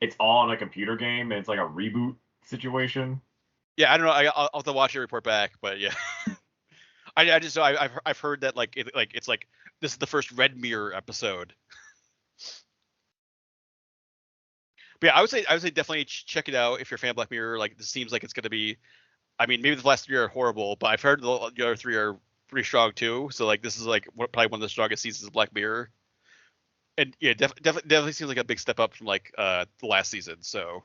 it's all in a computer game and it's like a reboot situation? Yeah, I don't know. I'll have to watch it, report back. But yeah, I just I've heard that like it's like this is the first Red Mirror episode. But yeah, I would say definitely check it out if you're a fan of Black Mirror. Like this seems like it's gonna be. I mean, maybe the last 3 are horrible, but I've heard the other 3 are pretty strong too. So like this is like probably one of the strongest seasons of Black Mirror. And yeah, definitely seems like a big step up from like the last season. So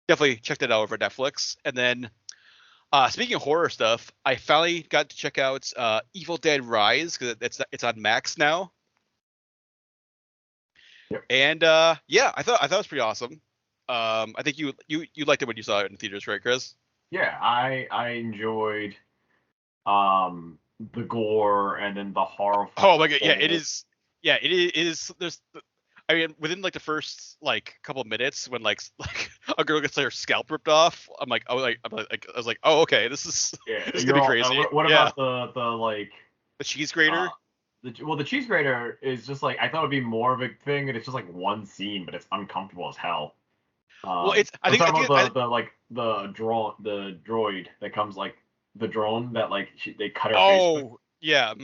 definitely check that out over Netflix. And then speaking of horror stuff, I finally got to check out Evil Dead Rise because it's on Max now. Yep. And yeah, I thought it was pretty awesome. I think you liked it when you saw it in theaters, right, Chris? Yeah, I enjoyed the gore and then the horror. Oh my god, yeah, it is. Yeah, it is. There's, I mean, within like the first like couple of minutes when like a girl gets her scalp ripped off, I was like, oh okay, this is gonna be crazy. What about the like the cheese grater? The cheese grater is just like I thought it'd be more of a thing, and it's just like one scene, but it's uncomfortable as hell. Well, it's I I'm think talking about the droid that comes like the drone that like they cut her face with. oh yeah.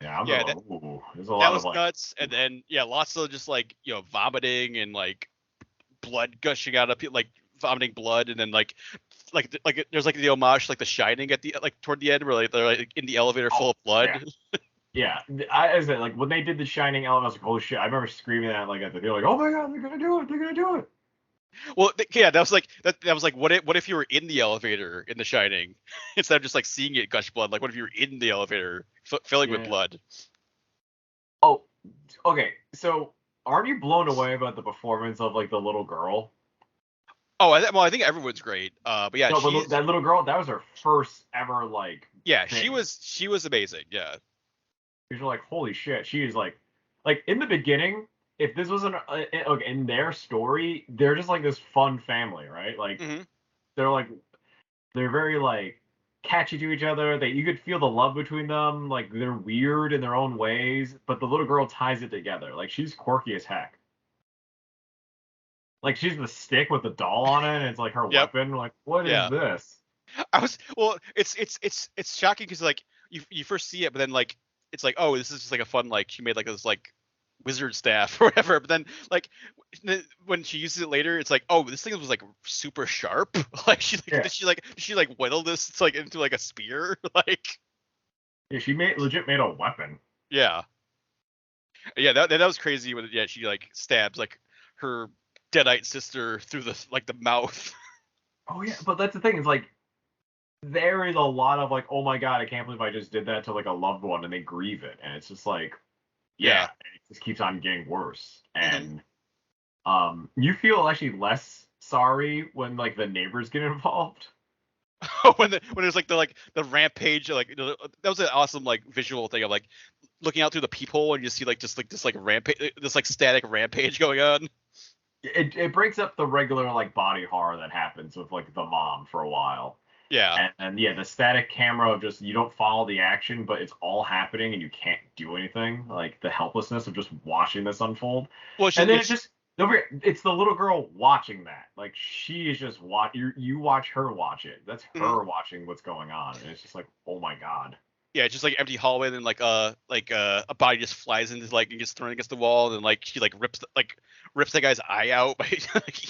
Yeah, I'm Yeah, like, ooh, there's a that lot of was like, nuts. And then yeah, lots of just like vomiting and like blood gushing out of people, like vomiting blood, and then like there's like the homage to, like The Shining at the like toward the end where like they're like in the elevator full oh of blood. yeah, yeah. I said like when they did the Shining element, I was like, holy shit! I remember screaming that like at the theater, like, oh my god, they're gonna do it, they're gonna do it. Well, yeah, that was like that was like what if you were in the elevator in The Shining instead of just like seeing it gush blood? Like what if you were in the elevator filling with Yeah. blood? Oh, okay. So aren't you blown away about the performance of like the little girl? Oh, well, I think everyone's great. But yeah, No, but that little girl, that was her first ever like yeah, thing. she was amazing. Yeah. You're like, holy shit, she is like in the beginning. If this was like in their story, they're just like this fun family, right? Like hmm they're like they're very like catchy to each other. You could feel the love between them. Like they're weird in their own ways, but the little girl ties it together. Like she's quirky as heck. Like she's the stick with the doll on it, and it's like her Yep. weapon. Like what is Yeah. this? It's shocking because like you first see it, but then like it's like, oh, this is just like a fun, like she made like this like wizard staff or whatever. But then like when she uses it later, it's like, oh, this thing was like super sharp. Like Yeah. did she like whittle this like into like a spear? Like Yeah, she legit made a weapon. yeah. Yeah, that was crazy when yeah, she like stabs like her deadite sister through the mouth. Oh yeah, but that's the thing. It's like there is a lot of like, oh my god, I can't believe I just did that to like a loved one, and they grieve it, and it's just like, yeah, it just keeps on getting worse. And you feel actually less sorry when like the neighbors get involved. when there's like the rampage, like that was an awesome like visual thing of like looking out through the peephole and you see like just like this like rampage, this like static rampage going on. It breaks up the regular like body horror that happens with like the mom for a while. Yeah. And yeah, the static camera of just you don't follow the action, but it's all happening and you can't do anything. Like the helplessness of just watching this unfold. Well, And then it's the little girl watching that. Like she is just you watch her watch it. That's her watching what's going on, and it's just like, oh my god. Yeah, just like empty hallway, and then like a body just flies into like and gets thrown against the wall, and then like she like rips the guy's eye out, like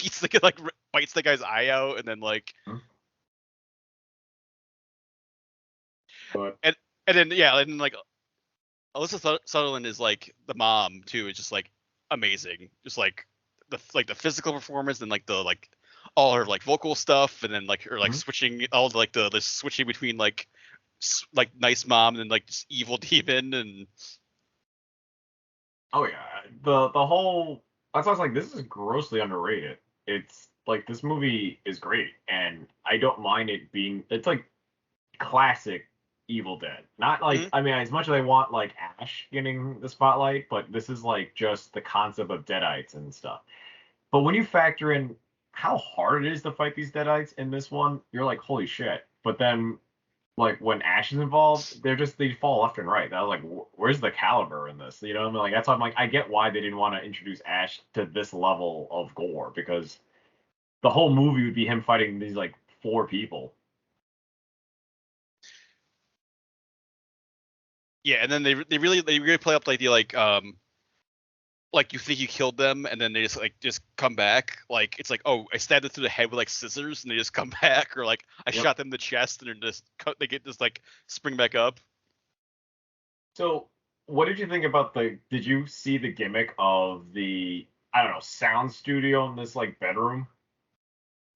eats bites the guy's eye out, and then like. But And then yeah, and then like Alyssa Sutherland is like the mom too. It's just like amazing, just like the physical performance and like the like all her like vocal stuff, and then like her like switching all the like the switching between like nice mom and then like just evil demon and. oh yeah, the whole that's why I was like, this is grossly underrated. It's like this movie is great, and I don't mind it being. It's like classic Evil Dead. Not like I mean, as much as I want like Ash getting the spotlight, but this is like just the concept of Deadites and stuff. But when you factor in how hard it is to fight these Deadites in this one, you're like, holy shit. But then like when Ash is involved, they fall left and right. I was like, where's the caliber in this? You know what I mean? Like that's why I'm like, I get why they didn't want to introduce Ash to this level of gore, because the whole movie would be him fighting these like 4 people. Yeah, and then they really play up like the like you think you killed them, and then they just come back. Like it's like, oh, I stabbed them through the head with like scissors, and they just come back, or like I shot them in the chest, and they're just they get this like spring back up. So, what did you think about did you see the gimmick of the, I don't know, sound studio in this like bedroom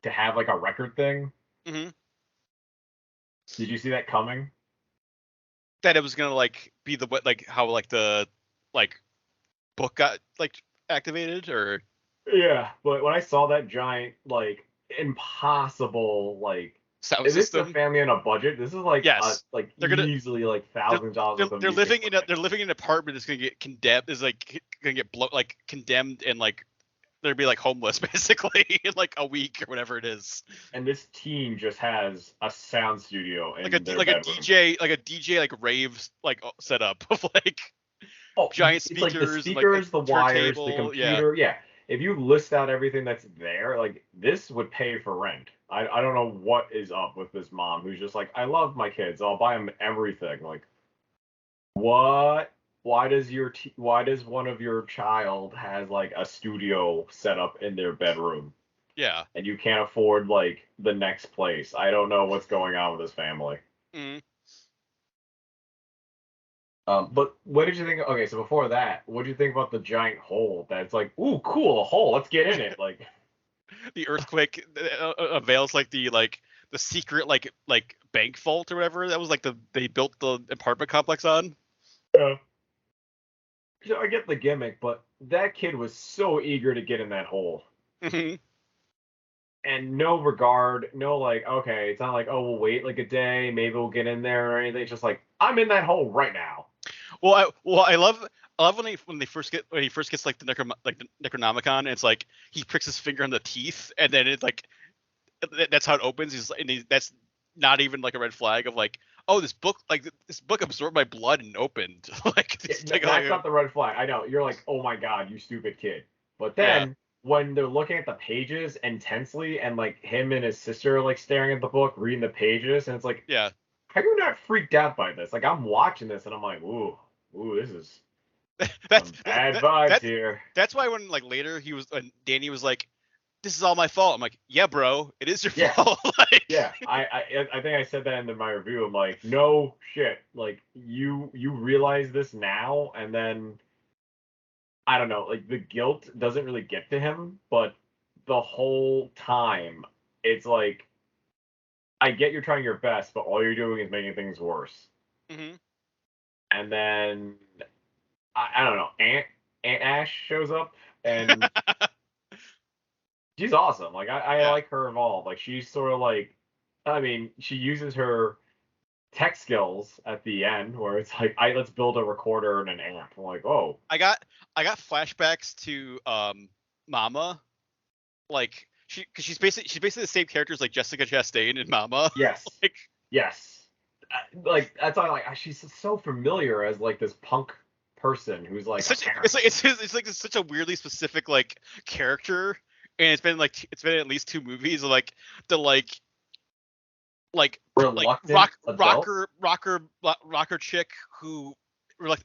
to have like a record thing? Mm-hmm. Did you see that coming? That it was gonna like be the like how like the like book got like activated, or yeah, but when I saw that giant like impossible like sound is system, this the family on a budget? This is like yes, they're easily like $1,000 they're living in an apartment that's gonna get condemned, is like gonna get condemned, and like they'd be like homeless basically in like a week or whatever it is. And this team just has a sound studio in like a DJ like rave like setup of like giant speakers, it's like the speakers, like the wires, the computer, yeah. if you list out everything that's there, like this would pay for rent. I don't know what is up with this mom who's just like, I love my kids, I'll buy them everything. Like, what? Why does one of your child has like a studio set up in their bedroom Yeah. and you can't afford like the next place? I don't know what's going on with this family. Mm. But what did you think? Okay, so before that, what did you think about the giant hole? That's like, ooh, cool, a hole. Let's get in it. Like, The earthquake avails like the secret like bank vault or whatever. That was like they built the apartment complex on. yeah. So I get the gimmick, but that kid was so eager to get in that hole, Mhm. and no regard, no like, okay, it's not like, oh, we'll wait like a day, maybe we'll get in there or anything. It's just like, I'm in that hole right now. I love when he first gets like the Necronomicon, and it's like he pricks his finger on the teeth, and then it's like that's how it opens. That's not even like a red flag of like, oh, this book absorbed my blood and opened. Like, That's not the red flag. I know. You're like, oh my god, you stupid kid. But Yeah. then when they're looking at the pages intensely and like him and his sister are like staring at the book, reading the pages, and it's like, Yeah. are you not freaked out by this? Like I'm watching this and I'm like, this is That's some bad vibes that's here. that's why when like later Danny was like, this is all my fault. I'm like, yeah, bro, it is your Yeah. fault. Like, Yeah, I think I said that in my review. I'm like, no shit. Like you realize this now, and then I don't know, like the guilt doesn't really get to him, but the whole time it's like I get you're trying your best, but all you're doing is making things worse. Mhm. And then I don't know, Aunt Ash shows up and she's awesome. Like I Yeah. like her involved. Like she's sort of like, I mean, she uses her tech skills at the end where it's like, let's build a recorder and an amp. I'm like, oh, I got flashbacks to Mama, like because she's basically the same character as like Jessica Chastain in Mama. yes, Like, yes. Like that's why like she's so familiar as like this punk person who's like a parent. it's like such a weirdly specific like character, and it's been at least 2 movies of like the like Reluctant adult. rocker chick who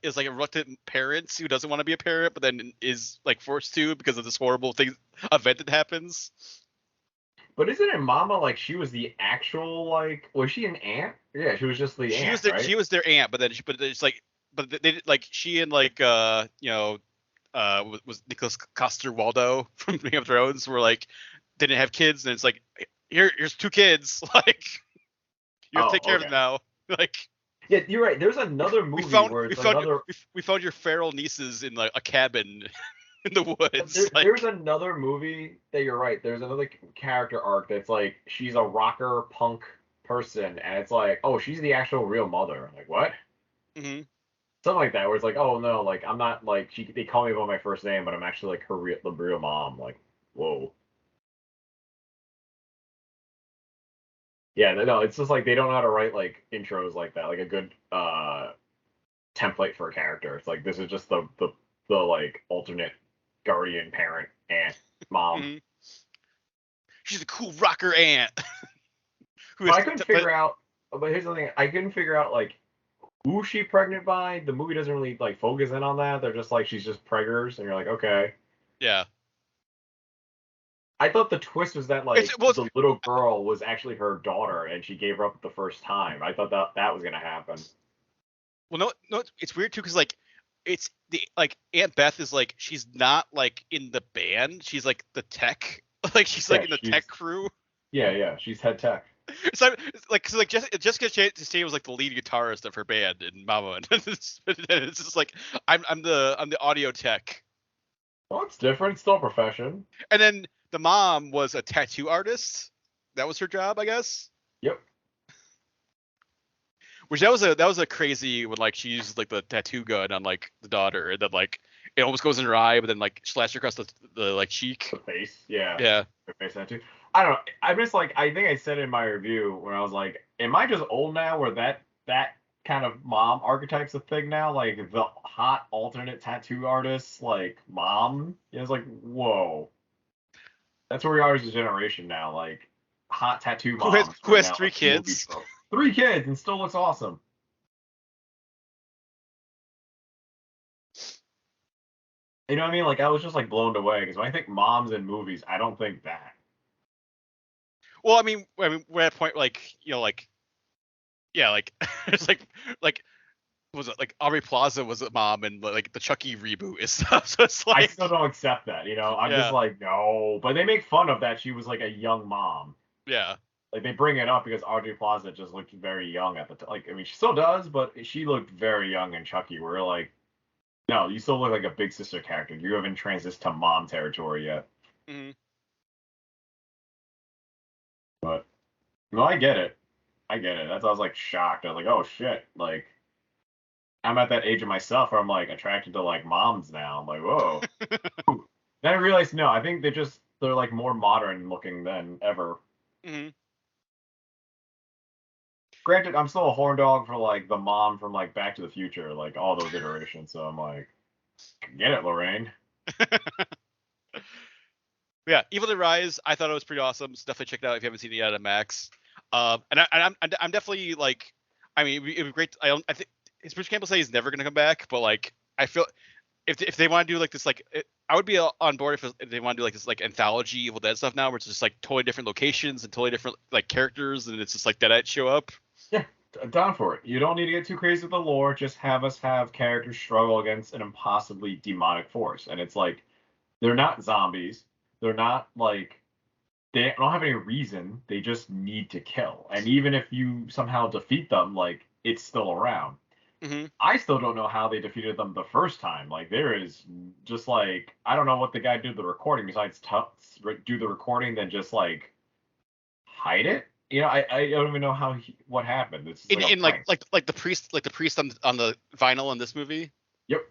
is like a reluctant parent who doesn't want to be a parent but then is like forced to because of this horrible event that happens. But isn't it Mama like she was the actual like was she an aunt? Yeah, she was just the aunt, right? She was their aunt, but then but it's like they did like she and like was Nicholas Coster Waldo from Game of Thrones were like didn't have kids, and it's like here's 2 kids, like you have to take care of them now. Like, yeah, you're right. There's another movie where it's another. We found your feral nieces in like a cabin in the woods. There's another movie that you're right. There's another character arc that's like she's a rocker punk person, and it's like, oh, she's the actual real mother. I'm like, what? Mm-hmm. Something like that, where it's like, oh no, like I'm not like they call me by my first name, but I'm actually like the real mom. Like, whoa. Yeah, no, it's just like they don't know how to write like intros like that, like a good template for a character. It's like this is just the like alternate guardian parent aunt mom. Mm-hmm. She's a cool rocker aunt. But I couldn't figure out. But here's the thing: I couldn't figure out like who she pregnant by. The movie doesn't really like focus in on that. They're just like she's just preggers, and you're like, okay. Yeah. I thought the twist was that like the little girl was actually her daughter, and she gave her up the first time. I thought that was gonna happen. Well, no, it's weird too because like it's the like Aunt Beth is like she's not like in the band. She's like the tech, like she's like in the tech crew. Yeah, she's head tech. So like Jessica Chastain was like the lead guitarist of her band in Mama, and it's just like I'm the audio tech. Well, it's different. It's still a profession. And then the mom was a tattoo artist. That was her job, I guess. Yep. Which that was a crazy when like she used like the tattoo gun on like the daughter, and then like it almost goes in her eye, but then like slashed across the like cheek. The face, yeah. Yeah. The face tattoo. I don't know. I just like I think I said in my review when I was like, am I just old now where that kind of mom archetype's a thing now. Like the hot alternate tattoo artist, like mom. It's like, whoa. That's where we are as a generation now. Like hot tattoo moms. Who has now, 3 like, kids? 3 kids and still looks awesome. You know what I mean? Like I was just like blown away because when I think moms in movies, I don't think that. Well, I mean, we're at a point like, you know, like, yeah, like it's like was it like Aubrey Plaza was a mom and like the Chucky reboot and stuff. So it's I like still don't accept that. You know, I'm just like, no. But they make fun of that she was like a young mom. yeah. Like they bring it up because Audrey Plaza just looked very young at the time. Like I mean, she still does, but she looked very young in Chucky. We're like, no, you still look like a big sister character. You haven't transitioned to mom territory yet. Mm-hmm. But no, I get it. I get it. That's why I was like shocked. I was like, oh shit. Like I'm at that age of myself where I'm like attracted to like moms now. I'm like, whoa. Then I realized no, I think they're like more modern looking than ever. Mm-hmm. Granted, I'm still a horn dog for like the mom from like Back to the Future, like all those iterations. So I'm like, get it, Lorraine. Yeah, Evil Dead Rise. I thought it was pretty awesome. So definitely check it out if you haven't seen it yet at Max. I'm definitely like, I mean, it'd be great. I think Bruce Campbell say he's never gonna come back, but like I feel if they want to do like this, like I would be on board if they want to do like this like anthology Evil Dead stuff now, where it's just like totally different locations and totally different like characters, and it's just like Deadites show up. Yeah, down for it. You don't need to get too crazy with the lore. Just have us have characters struggle against an impossibly demonic force, and it's like they're not zombies. They're not like they don't have any reason. They just need to kill, and even if you somehow defeat them, like it's still around. Mm-hmm. I still don't know how they defeated them the first time. Like there is just like I don't know what the guy did the recording besides do the recording then just like hide it. You know, I don't even know what happened. It's just In like the priest on the vinyl in this movie. Yep.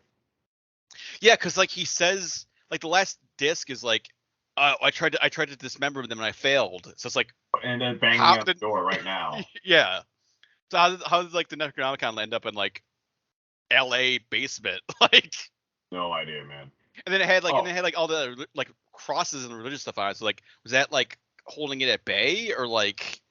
Yeah, because like he says like the last disc is like I tried to dismember them and I failed. So it's like and then banging on the door right now. Yeah. So how did like the Necronomicon end up in like L.A. basement? Like no idea, man. And then it had like all the like crosses and religious stuff on it. So like was that like holding it at bay or like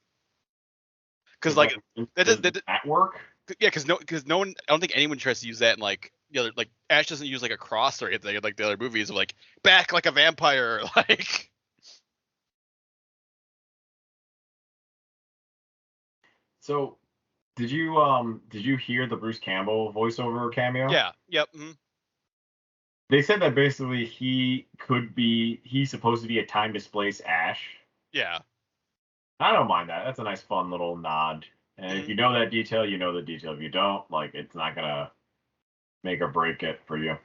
because like that at work? Yeah, because no one. I don't think anyone tries to use that in like the other like Ash doesn't use like a cross or anything like the other movies of like back like a vampire like. So, did you hear the Bruce Campbell voiceover cameo? Yeah. Yep. Mm-hmm. They said that basically he's supposed to be a time displaced Ash. Yeah. I don't mind that. That's a nice, fun little nod. And if you know that detail, you know the detail. If you don't, like, it's not gonna make or break it for you.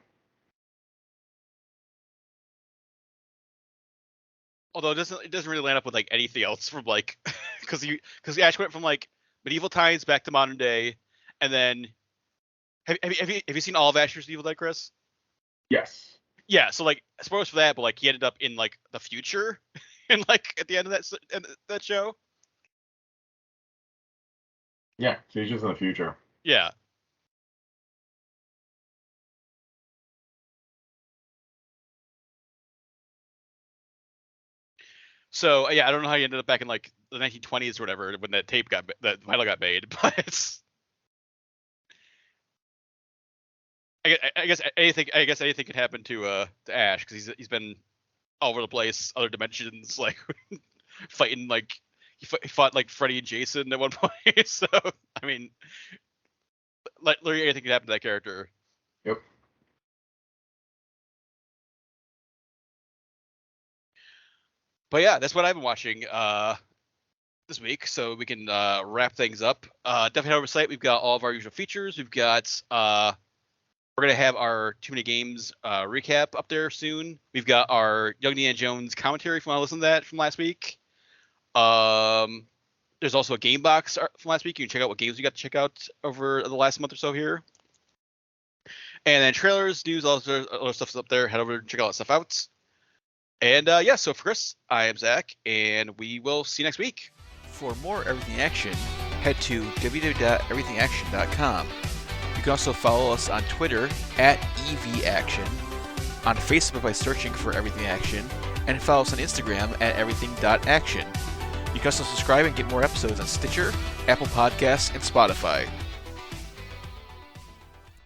Although it doesn't really line up with like anything else from like because Ash went from like medieval times back to modern day, and then have you seen all of Ash's Evil Dead, Chris? Yes. Yeah. So like spoilers for that, but like he ended up in like the future, and like at the end of that show. Yeah, so he's just in the future. Yeah. So yeah, I don't know how he ended up back in like the 1920s or whatever when that vinyl got made, but I guess anything could happen to Ash because he's been all over the place, other dimensions, like fighting like he fought like Freddy and Jason at one point. So I mean, literally anything could happen to that character. Yep. But yeah, that's what I've been watching this week. So we can wrap things up. Definitely head over to the site. We've got all of our usual features. We've got we're gonna have our Too Many Games recap up there soon. We've got our Young Indiana Jones commentary if you want to listen to that from last week. There's also a game box from last week. You can check out what games we got to check out over the last month or so here. And then trailers, news, all the other stuff's up there. Head over and check all that stuff out. And yeah, so for Chris, I am Zach, and we will see you next week. For more Everything Action, head to www.everythingaction.com. You can also follow us on Twitter at EVAction, on Facebook by searching for Everything Action, and follow us on Instagram at everything.action. You can also subscribe and get more episodes on Stitcher, Apple Podcasts, and Spotify.